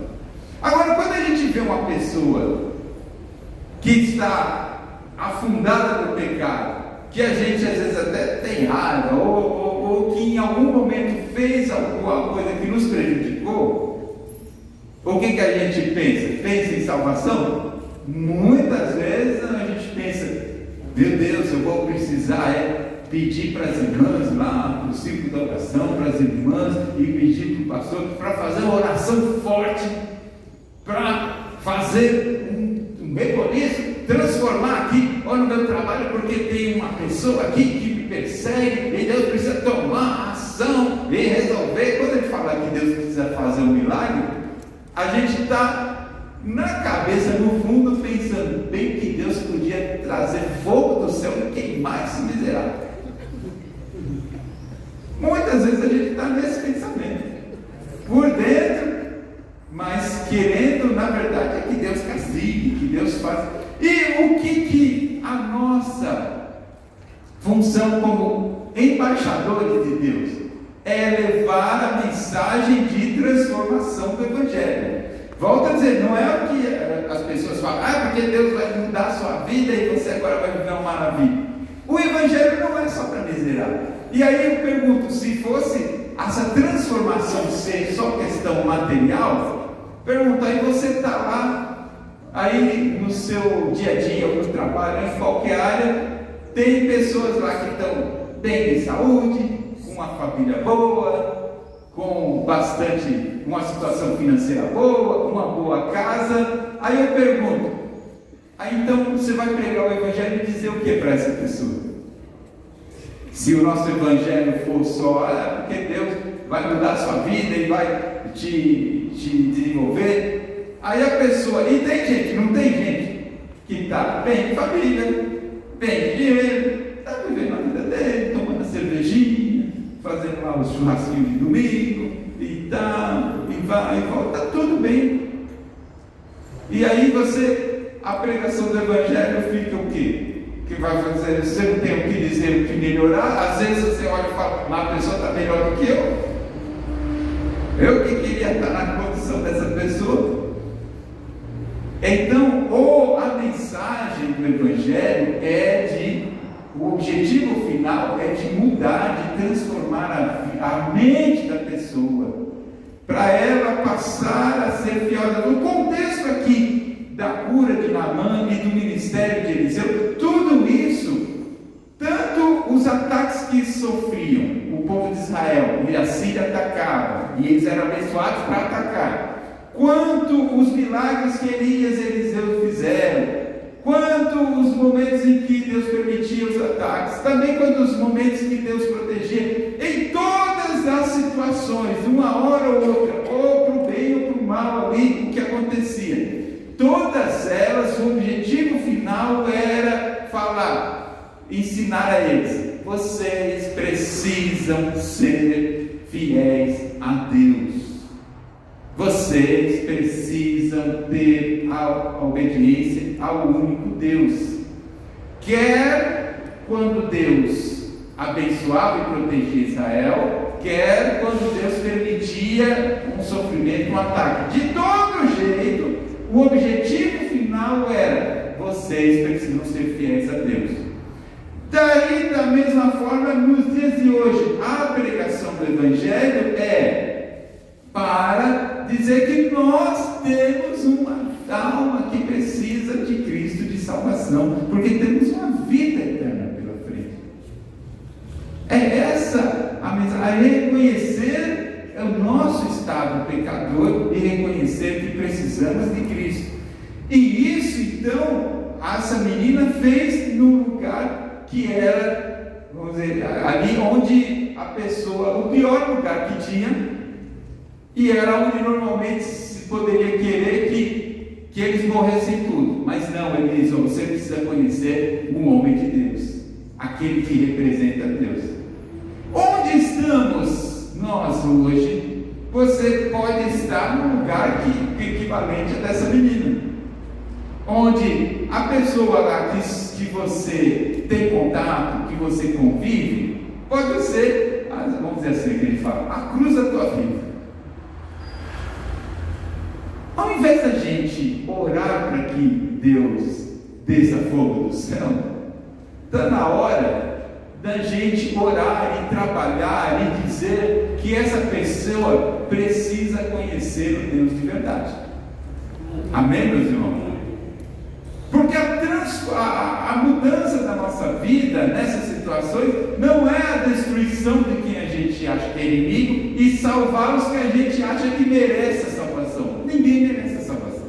Agora, quando a gente vê uma pessoa que está afundada no pecado, que a gente às vezes até tem raiva, ou que em algum momento fez alguma coisa que nos prejudicou, o que a gente pensa? Pensa em salvação? Muitas vezes a gente pensa: meu Deus, eu vou precisar pedir para as irmãs lá, para o círculo da oração, para as irmãs, e pedir para o pastor para fazer uma oração forte, para fazer um reconhecimento, transformar aqui, olha no meu trabalho, porque tem uma pessoa aqui que me persegue, e Deus precisa tomar ação e resolver. Quando ele fala que Deus precisa fazer um milagre, a gente está na cabeça, no fundo, pensando: bem que Deus podia trazer fogo do céu e queimar esse miserável. Muitas vezes a gente está nesse pensamento, por dentro, mas querendo, na verdade, é que Deus castigue, que Deus faça. E o que a nossa função como embaixadores de Deus é levar a mensagem de transformação do Evangelho. Volto a dizer, não é o que as pessoas falam: porque Deus vai mudar a sua vida e você agora vai viver uma maravilha. O Evangelho não é só para miserável. E aí eu pergunto: se fosse essa transformação ser só questão material, pergunta, aí você está lá, aí no seu dia a dia, ou no trabalho, em qualquer área, tem pessoas lá que estão bem de saúde, com uma família boa, com uma situação financeira boa, com uma boa casa. Aí eu pergunto: aí então você vai pregar o Evangelho e dizer o que para essa pessoa? Se o nosso Evangelho for só, porque Deus vai mudar a sua vida e vai te desenvolver, aí a pessoa, e tem gente, não tem gente que está bem de família, bem de dinheiro, está vivendo a vida dele, tomando a cervejinha, fazendo lá os churrasquinhos de domingo, e tal, e vai e volta, está tudo bem. E aí a pregação do Evangelho fica o quê? Que vai fazer, você não tem o que dizer, o que melhorar. Às vezes você olha e fala: mas a pessoa está melhor do que eu que queria estar na condição dessa pessoa. Então, a mensagem do Evangelho o objetivo final é de mudar, de transformar a mente da pessoa, para ela passar a ser fiel. No contexto aqui da cura de Naamã e do ministério de Eliseu, tudo isso, tanto os ataques que sofriam o povo de Israel, e a Síria atacava, e eles eram abençoados para atacar, quanto os milagres que Elias e Eliseu fizeram, quanto os momentos em que Deus permitia os ataques, também quanto os momentos que Deus protegia, em todas as situações, de uma hora ou outra, ou para o bem ou para o mal ali, o que acontecia, todas elas, o objetivo final era falar, ensinar a eles: vocês precisam ser fiéis a Deus. Vocês precisam ter a obediência ao único Deus. Quer quando Deus abençoava e protegia Israel, quer quando Deus permitia um sofrimento, um ataque. De todo jeito, o objetivo final era: vocês precisam ser fiéis a Deus. Daí, da mesma forma, nos dias de hoje, a pregação do Evangelho é para dizer que nós temos uma alma que precisa de Cristo, de salvação, porque temos uma vida eterna pela frente. É essa a mensagem, reconhecer o nosso estado pecador e reconhecer que precisamos de Cristo. E isso, então, essa menina fez no lugar que era, vamos dizer, ali onde a pessoa, o pior lugar que tinha, e era onde normalmente se poderia querer que eles morressem tudo. Mas não, ele diz: você precisa conhecer um homem de Deus, aquele que representa Deus. Onde estamos nós hoje? Você pode estar no lugar equivalente a dessa menina, onde a pessoa lá que você tem contato, que você convive, pode ser, vamos dizer assim, que ele fala, a cruz da tua vida. Ao invés da gente orar para que Deus desça fogo do céu, está na hora da gente orar e trabalhar e dizer que essa pessoa precisa conhecer o Deus de verdade. Amém, meus irmãos? Porque a mudança da nossa vida nessas situações não é a destruição de quem a gente acha que é inimigo e salvar os que a gente acha que merece a salvação. Ninguém merece a salvação.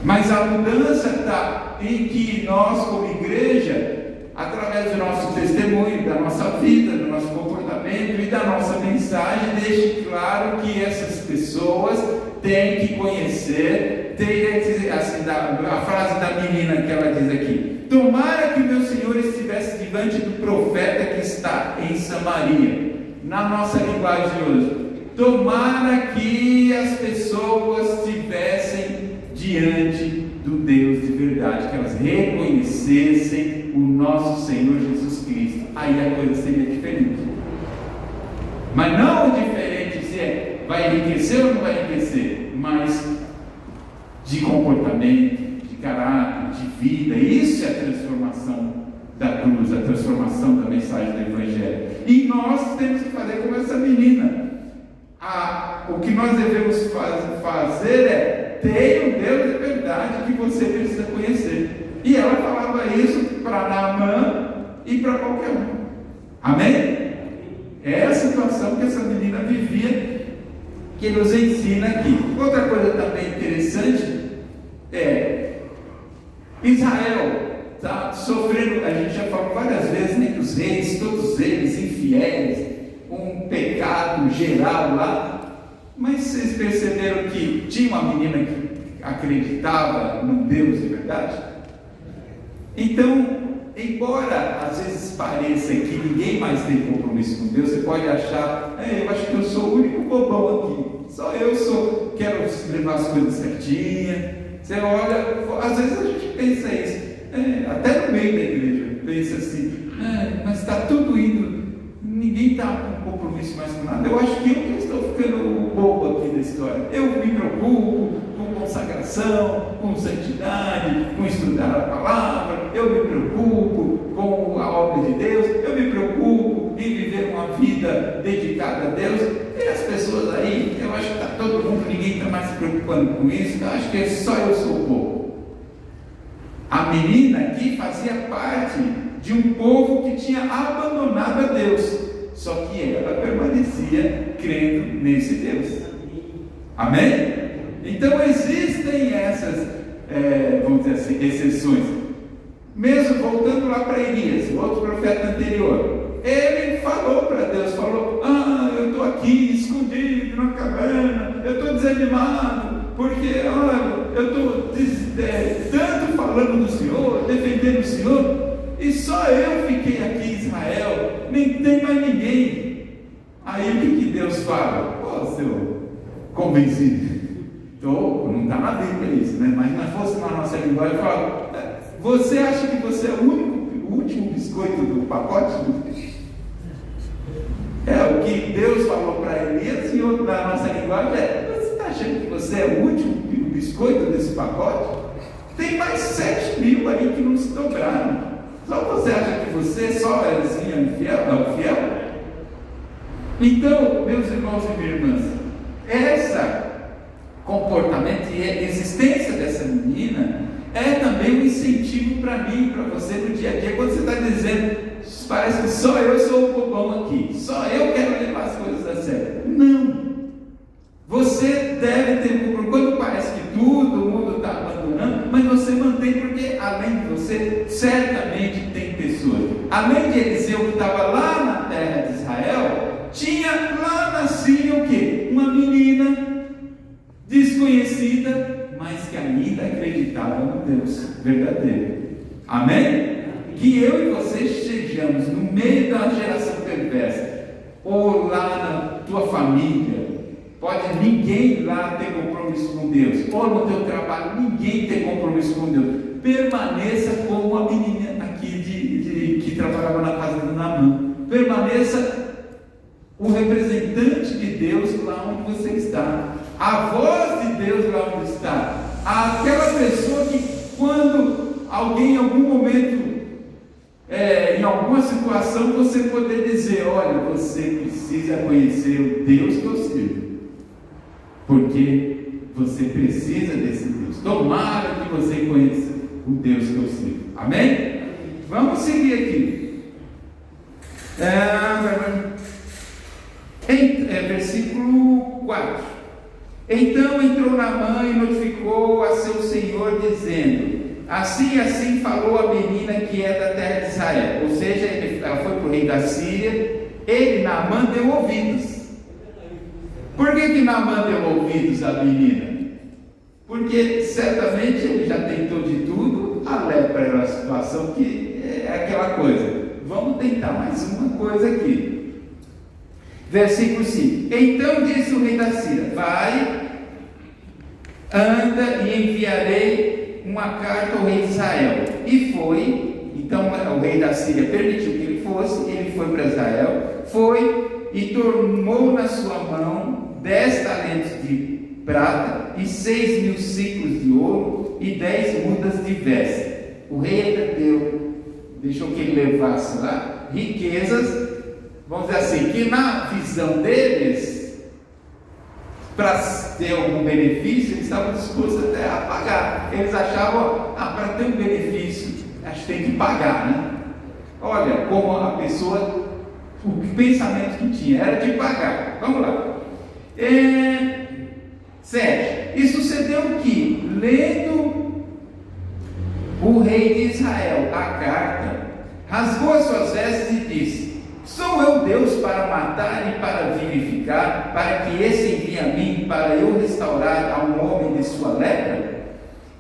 Mas a mudança está em que nós, como igreja, através do nosso testemunho, da nossa vida, do nosso comportamento e da nossa mensagem, deixe claro que essas pessoas têm que conhecer, assim, a frase da menina que ela diz aqui: tomara que meu Senhor estivesse diante do profeta que está em Samaria. Na nossa linguagem de hoje, tomara que as pessoas estivessem diante do Deus de verdade, que elas reconhecessem o nosso Senhor Jesus Cristo. Aí a coisa seria diferente. Mas não diferente se vai enriquecer ou não vai enriquecer, mas de comportamento, de caráter, de vida. Isso é a transformação da cruz, a transformação da mensagem do Evangelho. E nós temos que fazer como essa menina. O que nós devemos fazer é: tem um Deus de verdade que você precisa conhecer. E ela falava isso para Naamã e para qualquer um. Amém? É a situação que essa menina vivia, que nos ensina aqui. Outra coisa também interessante é Israel está sofrendo, a gente já falou várias vezes, né, que os reis, todos eles infiéis, um pecado geral lá. Mas vocês perceberam que tinha uma menina que acreditava num Deus de verdade? Então, embora às vezes pareça que ninguém mais tem compromisso com Deus, você pode achar: eu acho que eu sou o único bobão aqui, só eu quero levar as coisas certinhas. Você olha, às vezes a gente pensa isso, até no meio da igreja, pensa assim: mas está tudo indo, ninguém está com compromisso mais com nada. Eu acho que eu estou ficando bobo aqui da história. Eu me preocupo com consagração, com santidade, com estudar a palavra, eu me preocupo com a obra de Deus, eu me preocupo em viver uma vida dedicada a Deus. E as pessoas aí, eu todo mundo, ninguém está mais se preocupando com isso, então acho que só eu sou o povo. A menina aqui fazia parte de um povo que tinha abandonado a Deus, só que ela permanecia crendo nesse Deus. Amém? Então existem essas, vamos dizer assim, exceções. Mesmo voltando lá para Elias, o outro profeta anterior, ele falou para Deus, eu estou aqui escondido na caverna, eu estou desanimado, porque olha, eu estou tanto falando do Senhor, defendendo o Senhor, e só eu fiquei aqui em Israel, nem tem mais ninguém. Aí o que Deus fala? Seu convencido, não está na Bíblia isso, né? Mas se fosse na nossa linguagem, fala, você acha que você é o último biscoito do pacote? O que Deus falou para Elias, e na nossa linguagem você está achando que você é o último biscoito desse pacote? Tem mais 7.000 aí que não se dobraram. Só você acha que você só é assim, fiel? Então, meus irmãos e minhas irmãs, esse comportamento e a existência dessa menina é também um incentivo para mim, para você no dia a dia, quando você está dizendo, parece que só eu sou o bobão aqui, só eu quero levar as coisas a sério. Não! Você deve ter, quando parece que todo mundo está abandonando, mas você mantém, porque além de você, certamente tem pessoas. Além de Eliseu, que estava lá na terra de Israel, tinha lá nascia o quê? Uma menina desconhecida, mas que ainda acreditava no Deus verdadeiro. Amém? Que eu e você estejamos no meio da geração perversa, ou lá na tua família, pode ninguém lá ter compromisso com Deus, ou no teu trabalho ninguém ter compromisso com Deus. Permaneça como a menina aqui que trabalhava na casa do Naamã. Permaneça o representante de Deus lá onde você está, a voz de Deus lá onde está, aquela pessoa que quando alguém em algum momento, em alguma situação, você poder dizer, olha, você precisa conhecer o Deus que eu sirvo, porque você precisa desse Deus. Tomara que você conheça o Deus que eu sirvo. Amém? Vamos seguir aqui. Versículo 4. Então entrou Naamã e notificou a seu senhor, dizendo, assim e assim falou a menina que é da terra de Israel. Ou seja, ela foi para o rei da Síria. Ele, Naamã, deu ouvidos. Por que Naamã deu ouvidos à menina? Porque certamente ele já tentou de tudo. A lepra era uma situação que é aquela coisa, vamos tentar mais uma coisa aqui. Versículo 5. Então disse o rei da Síria, vai, anda e enviarei uma carta ao rei de Israel. E foi. Então o rei da Síria permitiu que ele fosse. Ele foi para Israel, foi e tomou na sua mão 10 talentos de prata e 6.000 ciclos de ouro e 10 mudas de veste. O rei ainda deixou que ele levasse lá riquezas, vamos dizer assim, que na visão deles, para ter algum benefício, eles estavam dispostos até a pagar. Eles achavam, para ter um benefício, acho que tem que pagar, né? Olha como a pessoa, o pensamento que tinha era de pagar. Vamos lá. 7. E sucedeu que, lendo o rei de Israel a carta, rasgou as suas vestes e disse, sou eu Deus para matar e para vivificar, para que esse envie a mim, para eu restaurar a um homem de sua lepra?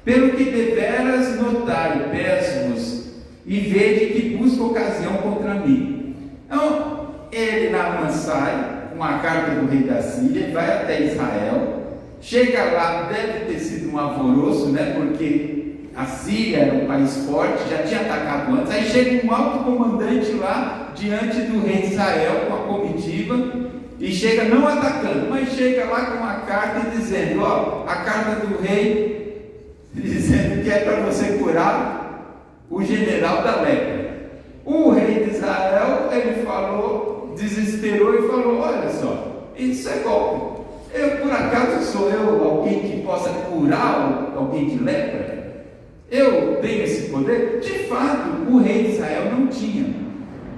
Pelo que deveras notai, peço-vos, e vede que busca ocasião contra mim. Então, ele Naamã sai com a carta do rei da Síria, vai até Israel, chega lá, deve ter sido um alvoroço, né? Porque a Síria era um país forte, já tinha atacado antes. Aí chega um alto comandante lá diante do rei de Israel com a comitiva, e chega não atacando, mas chega lá com a carta dizendo, a carta do rei dizendo que é para você curar o general da lepra. O rei de Israel, ele falou, desesperou e falou, olha só, isso é golpe. Por acaso sou eu alguém que possa curar alguém de lepra? Eu tenho esse poder? De fato, o rei de Israel não tinha.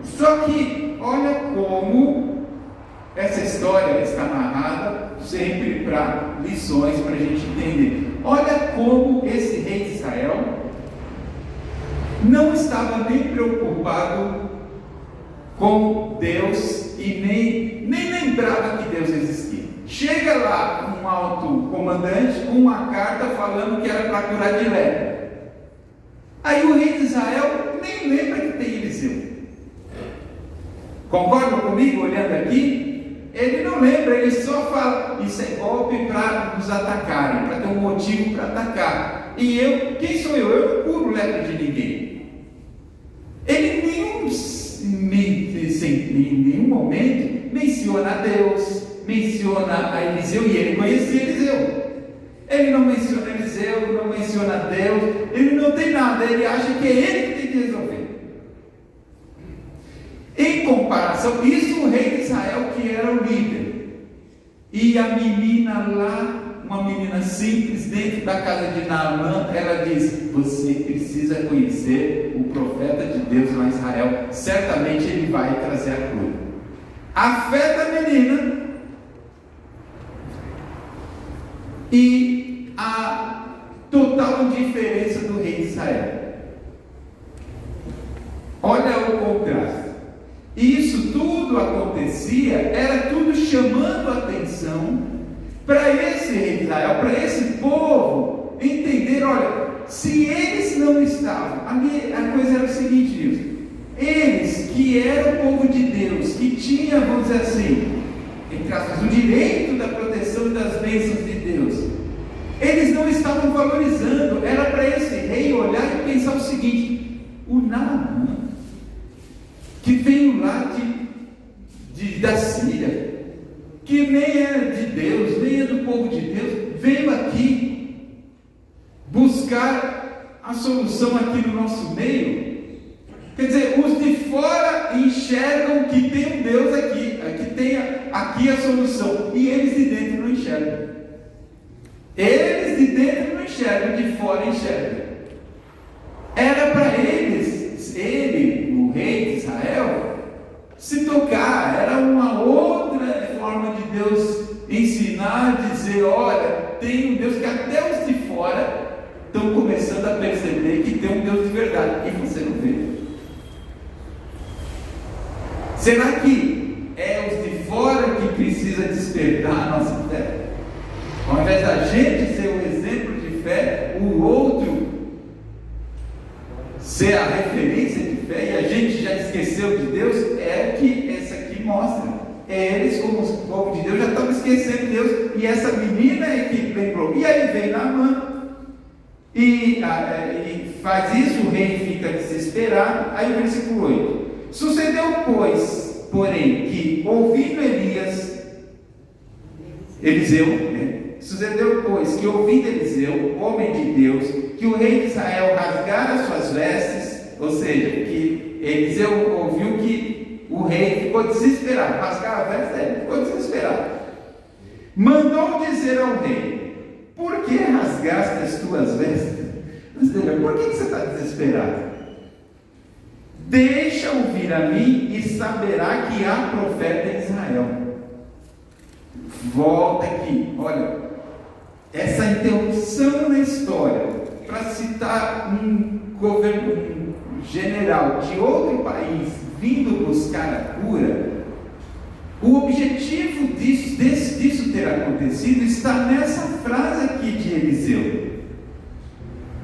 Só que, olha como essa história está narrada sempre para lições, para a gente entender. Olha como esse rei de Israel não estava nem preocupado com Deus e nem lembrava que Deus existia. Chega lá um alto comandante com uma carta falando que era para curar de lepra. Aí o rei de Israel nem lembra que tem Eliseu. Concordam comigo olhando aqui? Ele não lembra, ele só fala: isso é golpe para nos atacarem, para ter um motivo para atacar. E quem sou eu? Eu não curo lepra de ninguém. Ele em nenhum momento menciona a Deus, menciona a Eliseu, e ele conhecia Eliseu. Ele não menciona Eliseu, não menciona Deus, ele não tem nada, ele acha que é ele que tem que resolver. Em comparação, isso o rei de Israel, que era o líder, e a menina lá, uma menina simples, dentro da casa de Naamã, ela diz: você precisa conhecer o profeta de Deus lá em Israel, certamente ele vai trazer a cura. A fé da menina e a total indiferença do rei de Israel. Olha o contraste. Isso tudo acontecia, era tudo chamando a atenção para esse rei de Israel, para esse povo entender: olha, se eles não estavam, a coisa era o seguinte, Deus, eles que eram o povo de Deus, que tinha, vamos dizer assim, entre aspas, o direito da proteção e das bênçãos de Deus, eles não estavam valorizando. Era para esse rei olhar e pensar o seguinte: o Naamã, que veio lá da Síria, que nem é de Deus, nem é do povo de Deus, veio aqui buscar a solução aqui no nosso meio. Quer dizer, os de fora enxergam que tem um Deus aqui, que tem aqui a solução, e eles de dentro não enxergam. Eles de dentro não enxergam, de fora enxergam. Era para eles, o rei de Israel, se tocar. Era uma outra forma de Deus ensinar, dizer: olha, tem um Deus que até os de fora estão começando a perceber que tem um Deus de verdade, e você não vê. Será que é os de fora que precisa despertar a nossa fé? Ao invés da gente ser o exemplo de fé, o outro ser a referência de fé, e a gente já esqueceu de Deus, é que essa aqui mostra. Eles, como o povo de Deus, já estavam esquecendo de Deus, e essa menina é que lembrou. E aí vem Naamã e faz isso, o rei fica desesperado. Aí o versículo 8: sucedeu, pois, porém, que ouvindo sucedeu, pois, que ouvindo Eliseu, homem de Deus, que o rei de Israel rasgara suas vestes, ou seja, que Eliseu ouviu que o rei ficou desesperado, rasgar a veste dele, ficou desesperado, mandou dizer ao rei: por que rasgaste as tuas vestes? Por que você está desesperado? Deixa ouvir a mim e saberá que há profeta em Israel. Volta aqui, olha, essa interrupção na história para citar um general de outro país vindo buscar a cura. O objetivo disso ter acontecido está nessa frase aqui de Eliseu: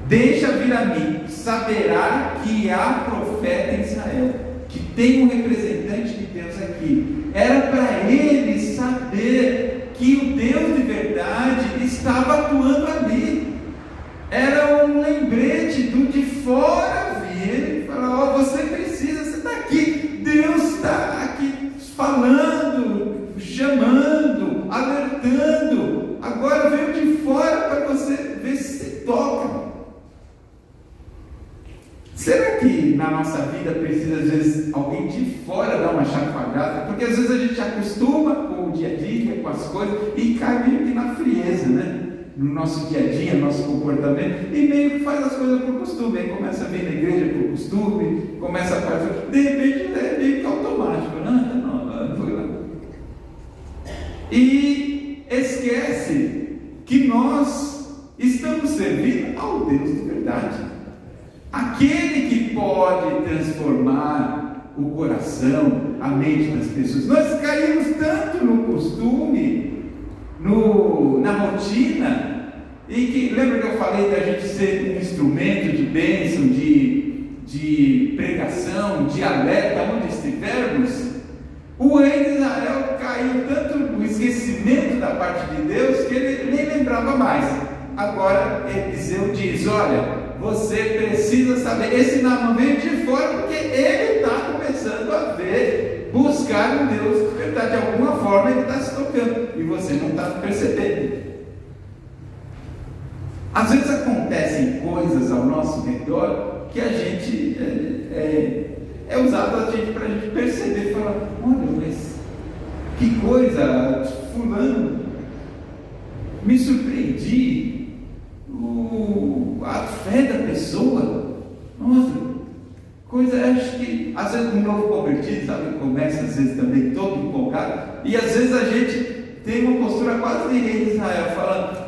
deixa vir a mim, saberá que há profeta em Israel, que tem um representante de Deus aqui. Era para ele saber que o Deus de verdade estava atuando ali. Era um lembrete do de fora vir e falar: você precisa, você está aqui, Deus está aqui falando, chamando, alertando. Agora veio de fora para você ver se toca. Será que na nossa nossa vida precisa, às vezes, alguém de fora dar uma chacoalhada, porque às vezes a gente acostuma com o dia a dia, com as coisas, e cai meio que na frieza, né? No nosso dia a dia, nosso comportamento, e meio que faz as coisas por costume, aí começa a vir na igreja por costume, começa a fazer, de repente é meio que automático, não foi lá. E esquece que nós estamos servindo ao Deus de verdade, aquele que pode transformar o coração, a mente das pessoas. Nós caímos tanto no costume, na rotina, e que, lembra que eu falei da gente ser um instrumento de bênção, de pregação, de alerta, onde estivermos? O rei de Israel caiu tanto no esquecimento da parte de Deus, que ele nem lembrava mais. Agora Eliseu diz: olha, você precisa saber, esse Naamã veio de fora, porque ele está começando a buscar um Deus de verdade, de alguma forma ele está se tocando, e você não está percebendo. Às vezes acontecem coisas ao nosso redor que a gente é usado para a gente perceber e falar: olha, mas que coisa, fulano, me surpreendi, a fé da pessoa, nossa, coisa, acho que às vezes um novo convertido, sabe, começa às vezes também todo empolgado, e às vezes a gente tem uma postura quase de rei de Israel, falando: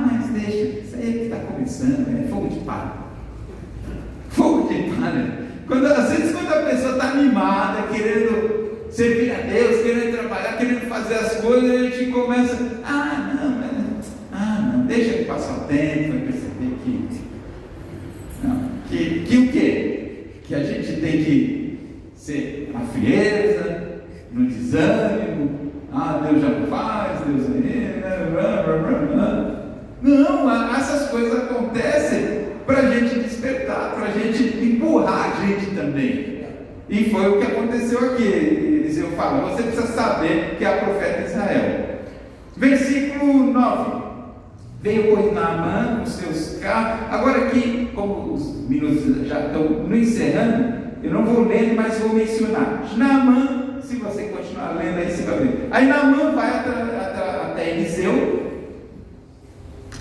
mas deixa, isso aí é que está começando, é fogo de palha. Fogo de palha. Às vezes quando a pessoa está animada, querendo servir a Deus, querendo trabalhar, querendo fazer as coisas, a gente começa: não, deixa ele passar o tempo, vai perceber que o quê? Que a gente tem que ser na frieza, no desânimo. Deus já não faz, Deus não, essas coisas acontecem para a gente despertar, para a gente empurrar a gente também. E foi o que aconteceu aqui. Eliseu fala: você precisa saber que é a profeta de Israel. Versículo 9: veio, pois, Naamã com seus carros. Agora aqui, como os minutos já estão no encerrando, eu não vou ler, mas vou mencionar. Naamã, se você continuar lendo aí, você vai ver. Aí Naamã vai até Eliseu,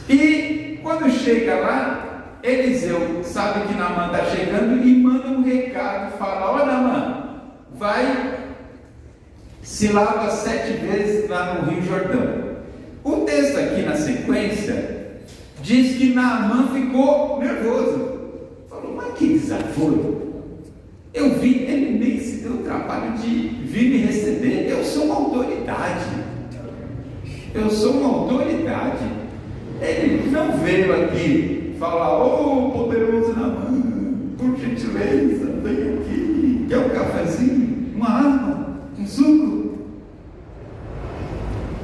e quando chega lá, Eliseu sabe que Naamã está chegando e manda um recado, fala: ó Naamã, vai, se lava 7 vezes lá no Rio Jordão. O texto aqui na sequência diz que Naamã ficou nervoso, falou: mas que desaforo, eu vim, ele nem se deu o trabalho de vir me receber, eu sou uma autoridade, ele não veio aqui falar: ô poderoso Naamã, por gentileza, vem aqui, quer um cafezinho, uma água, um suco?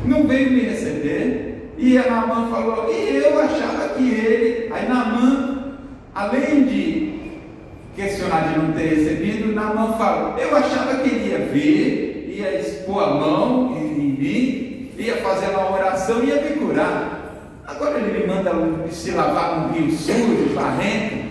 Não veio me receber. E a Naamã falou, e eu achava que ele, aí Naamã, além de questionar de não ter recebido, Naamã fala: eu achava que ele ia vir, ia expor a mão em mim, ia fazer uma oração e ia me curar. Agora ele me manda se lavar num rio sujo, barrento,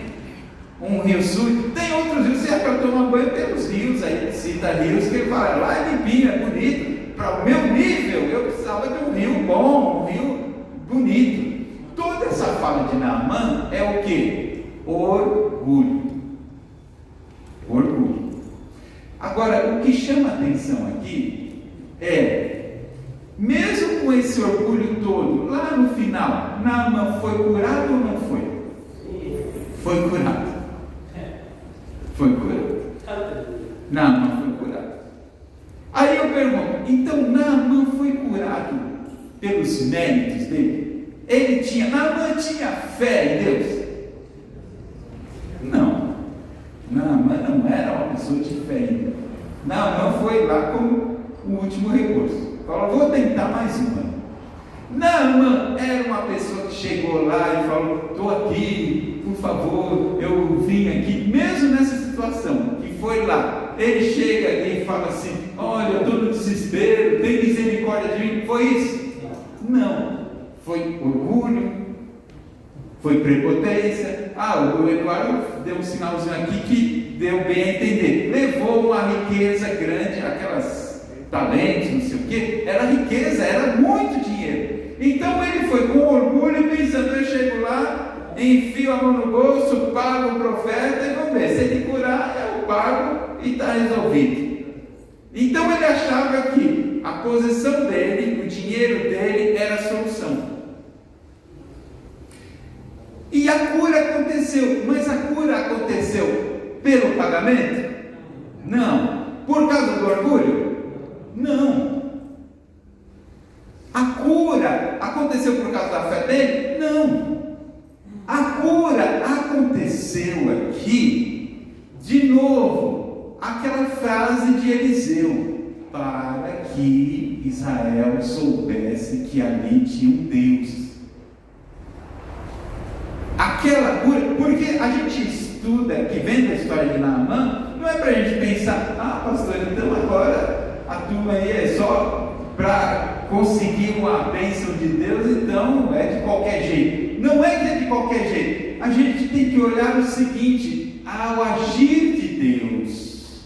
um rio sujo. Tem outros rios, se é para tomar banho, temos rios aí, cita rios que ele fala: lá é limpinho, é bonito. Para o meu nível, eu precisava de um rio bom, um rio bonito. Toda essa fala de Naamã é o que? Orgulho. Agora, o que chama a atenção aqui é, mesmo com esse orgulho todo, lá no final, Naamã foi curado ou não foi? Foi curado. Naamã foi curado. Aí eu pergunto, então Naamã foi curado pelos méritos dele? Naamã tinha fé em Deus? Não. Naamã não era uma pessoa de fé em Deus. Naamã foi lá como o último recurso. Falou: vou tentar mais uma. Naamã era uma pessoa que chegou lá e falou: estou aqui, por favor, eu vim aqui, mesmo nessa situação, que foi lá. Ele chega e fala assim: olha, eu estou no desespero, tem misericórdia de mim. Foi isso? Não. Foi orgulho, foi prepotência. O Eduardo deu um sinalzinho aqui que deu bem a entender. Levou uma riqueza grande, aquelas talentos, não sei o que, era riqueza, era muito dinheiro. Então ele foi com orgulho, pensando: eu chego lá, enfio a mão no bolso, pago o profeta e vamos ver, se ele curar, eu pago e está resolvido. Então ele achava que a posição dele, o dinheiro dele era a solução. E a cura aconteceu, mas a cura aconteceu pelo pagamento? Não. Por causa do orgulho? Não. A cura aconteceu por causa da fé dele? Não. A cura aconteceu aqui, de novo, aquela frase de Eliseu: para que Israel soubesse que ali tinha um Deus. Aquela cura, porque a gente estuda, que vendo a história de Naamã, não é para a gente pensar: ah, pastor, então agora a turma aí é só para conseguir uma bênção de Deus, então é de qualquer jeito. Não é que é de qualquer jeito. A gente tem que olhar o seguinte: ao agir de Deus.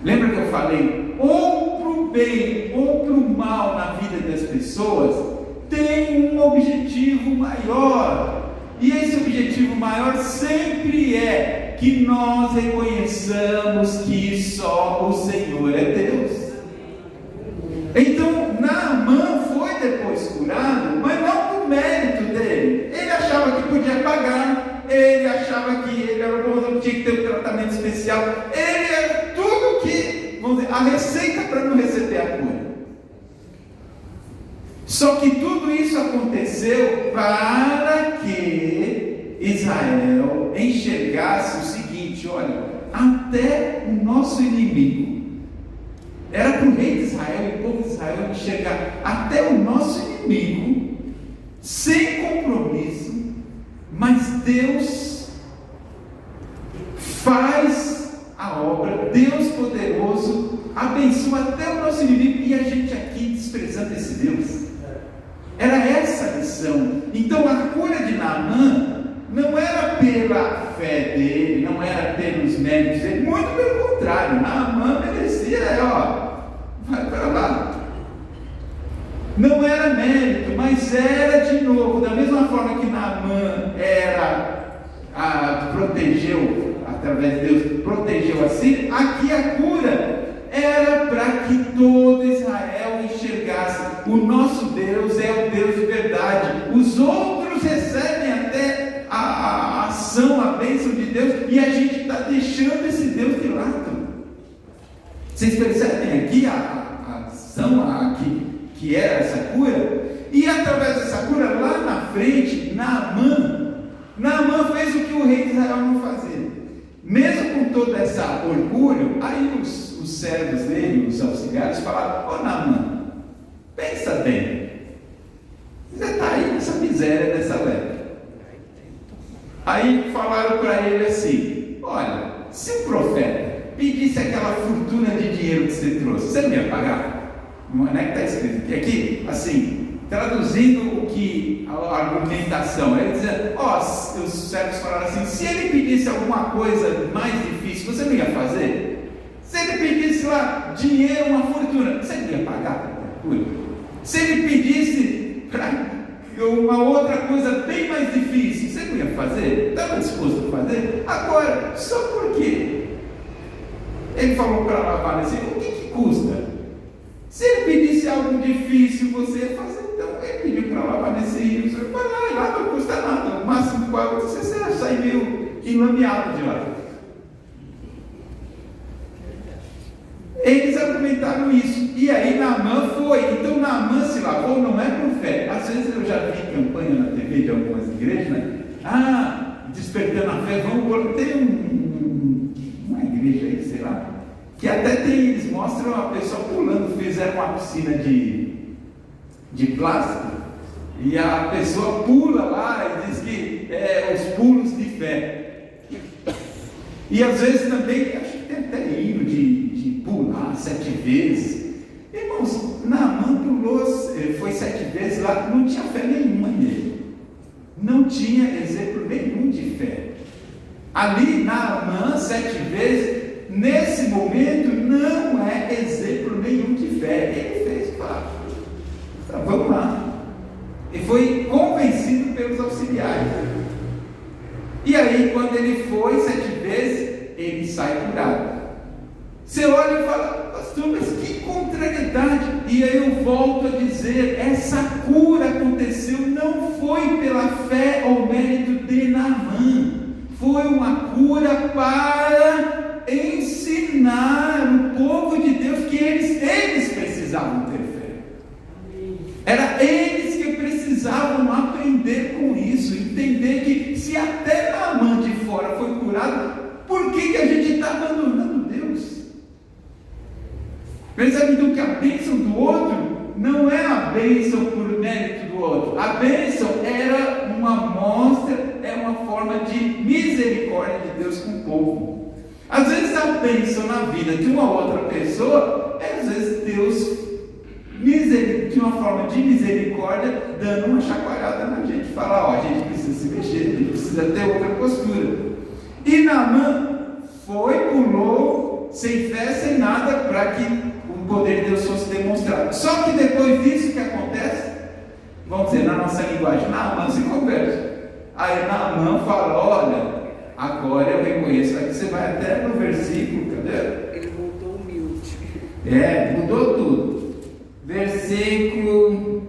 Lembra que eu falei? Ou para o bem ou para o mal na vida das pessoas, tem um objetivo maior. E esse objetivo maior sempre é que nós reconheçamos que só o Senhor é Deus. Então, Naamã foi depois curado, mas não por mérito dele. Ele achava que podia pagar, ele achava que ele era bom, tinha que ter um tratamento especial. Ele era tudo que, vamos dizer, a receita para não receber a cura. Só que tudo isso aconteceu para que Israel enxergasse o seguinte: olha, até o nosso inimigo, era para o rei de Israel e o povo de Israel enxergar até o nosso inimigo, sem compromisso, mas Deus faz a obra, Deus poderoso abençoa até o nosso inimigo, e a gente aqui desprezando esse Deus. Era essa a lição. Então a cura de Naamã não era pela fé dele, não era pelos méritos dele, muito pelo contrário. Naamã merecia, vai para lá. Não era mérito, mas era de novo, da mesma forma que Naamã protegeu, através de Deus, protegeu a Síria, aqui a cura era para que todo Israel enxergasse: o nosso Deus é o Deus de verdade. Os outros recebem até a ação, a bênção de Deus, e a gente está deixando esse Deus de lado. Vocês percebem aqui a ação que era essa cura? E através dessa cura, lá na frente, Naamã fez o que o rei de Israel não fazia. Mesmo com todo esse orgulho, aí os servos dele, os auxiliares, falaram: ô Naamã, pensa bem, você está aí nessa miséria dessa lepra. Aí falaram para ele assim: olha, se o profeta pedisse aquela fortuna de dinheiro que você trouxe, você não ia pagar? Não é que está escrito aqui, assim, traduzindo a argumentação, ele dizia: os servos falaram assim: se ele pedisse alguma coisa mais difícil, você não ia fazer? Se ele pedisse lá dinheiro, uma fortuna, você não ia pagar? Se ele pedisse uma outra coisa bem mais difícil, você não ia fazer? Estava disposto a fazer? Agora, só porque ele falou para lavar nesse rio, o que custa? Se ele pedisse algo difícil, você ia fazer. Então ele pediu para lavar nesse rio, você vai lá e lá não custa nada, o máximo com água você sai meio enlameado de lá. Eles argumentaram isso, e aí Naamã foi. Então Naamã se lavou não é por fé. Às vezes eu já vi campanha na TV de algumas igrejas, né? Despertando a fé, tem uma igreja aí, sei lá, que até eles mostram a pessoa pulando, fizeram uma piscina de plástico, e a pessoa pula lá e diz que é os pulos de fé. E às vezes também, acho que tem até hino de pular 7 vezes. Irmãos, Naamã pulou, foi 7 vezes lá, não tinha fé nenhuma nele. Não tinha exemplo nenhum de fé. Ali, Naamã, 7 vezes, nesse momento, não é exemplo nenhum de fé. Ele fez, claro, então, vamos lá. E foi convencido pelos auxiliares. E aí, quando ele foi 7 vezes, ele sai curado. Você olha e fala, pastor, mas que contrariedade. E aí eu volto a dizer, essa cura aconteceu não foi pela fé ou mérito de Naamã, foi uma cura para ensinar o povo de Deus que eles precisavam ter fé. Era eles que precisavam aprender com isso, entender que se até Naamã de fora foi curado, por que a gente está abandonando Deus? Percebe então que a bênção do outro não é a bênção por mérito do outro. A bênção era uma mostra, é uma forma de misericórdia de Deus com o povo. Às vezes a bênção na vida de uma outra pessoa é às vezes Deus de uma forma de misericórdia dando uma chacoalhada na gente. Fala, ó, a gente precisa se mexer, a gente precisa ter outra postura. E Naamã pulou, sem fé, sem nada, para que o poder de Deus fosse demonstrado. Só que depois disso, o que acontece? Vamos dizer, na nossa linguagem, Naamã se converte. Aí Naamã fala, olha, agora eu reconheço. Aí você vai até no versículo, cadê? Ele voltou humilde. Mudou tudo. Versículo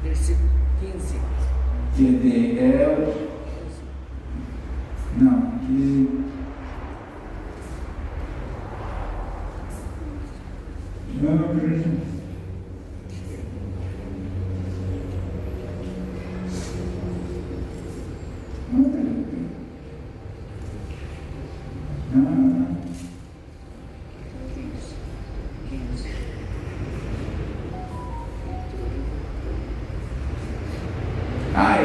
15.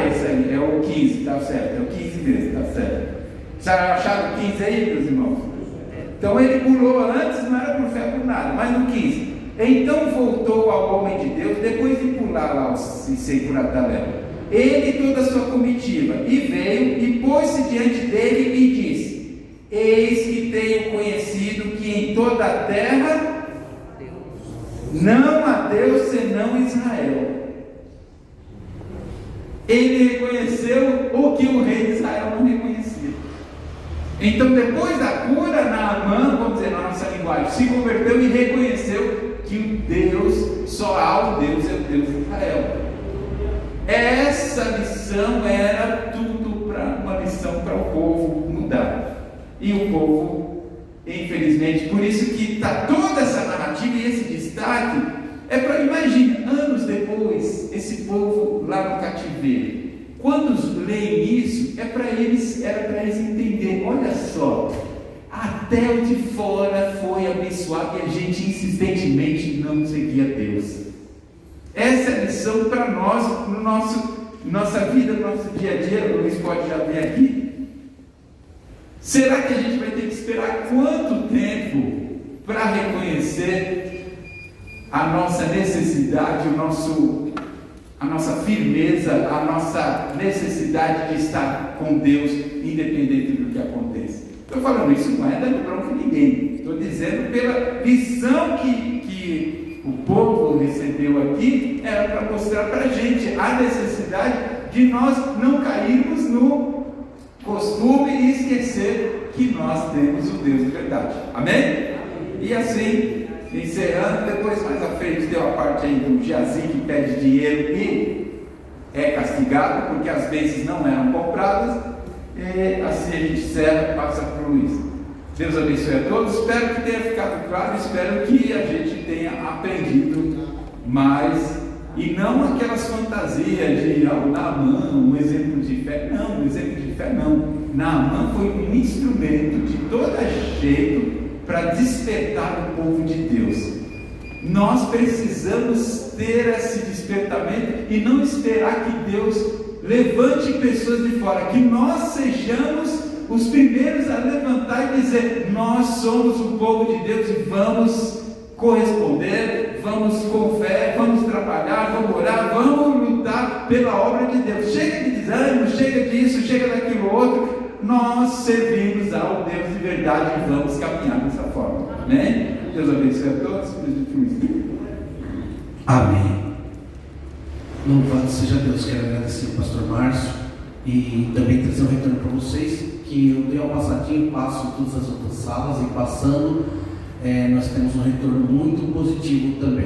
Esse aí, é o 15, tá certo, é o 15 mesmo, tá certo. Vocês acharam o 15 aí, meus irmãos? Então ele pulou antes, não era por fé por nada, mas no 15. Então voltou ao homem de Deus, depois de pular lá e ser curado da lepra, ele e toda a sua comitiva, e veio e pôs-se diante dele e disse: eis que tenho conhecido que em toda a terra não há Deus senão Israel. Ele reconheceu o que o rei de Israel não reconhecia. Então, depois da cura, Naamã, vamos dizer na nossa linguagem, se converteu e reconheceu que o Deus, só há um Deus, é o Deus de Israel. Essa lição era tudo uma lição para o povo mudar. E o povo, infelizmente, por isso que está toda essa narrativa e esse destaque. É para, imagine, anos depois, esse povo lá no cativeiro, quando leem isso, era para eles entenderem, olha só, até o de fora foi abençoado e a gente insistentemente não seguia Deus. Essa é a lição para nós, nossa vida, no nosso dia a dia. O Luiz pode já vir aqui. Será que a gente vai ter que esperar quanto tempo para reconhecer a nossa necessidade, a nossa firmeza, a nossa necessidade de estar com Deus, independente do que aconteça? Estou falando isso, não é dando bronca em ninguém, estou dizendo pela lição que o povo recebeu aqui, era para mostrar para a gente a necessidade de nós não cairmos no costume e esquecer que nós temos o Deus de verdade. Amém? E assim, encerrando, depois mais à frente tem uma parte aí do Geazi que pede dinheiro e é castigado porque as bênçãos não eram compradas. E assim a gente encerra e passa para o Luiz. Deus abençoe a todos. Espero que tenha ficado claro. Espero que a gente tenha aprendido mais e não aquelas fantasias de Naamã, um exemplo de fé. Não, um exemplo de fé não. Naamã foi um instrumento de todo jeito para despertar o povo de Deus. Nós precisamos ter esse despertamento e não esperar que Deus levante pessoas de fora, que nós sejamos os primeiros a levantar e dizer: nós somos o povo de Deus e vamos corresponder, vamos com fé, vamos trabalhar, vamos orar, vamos lutar pela obra de Deus. Chega de desânimo, chega disso, chega daquilo outro. Nós servimos ao Deus de verdade e vamos caminhar dessa forma. Amém? Deus abençoe a todos. Amém. Louvado seja Deus. Quero agradecer ao pastor Márcio e também trazer um retorno para vocês, que eu dei uma passadinha, passo em todas as outras salas e passando, nós temos um retorno muito positivo também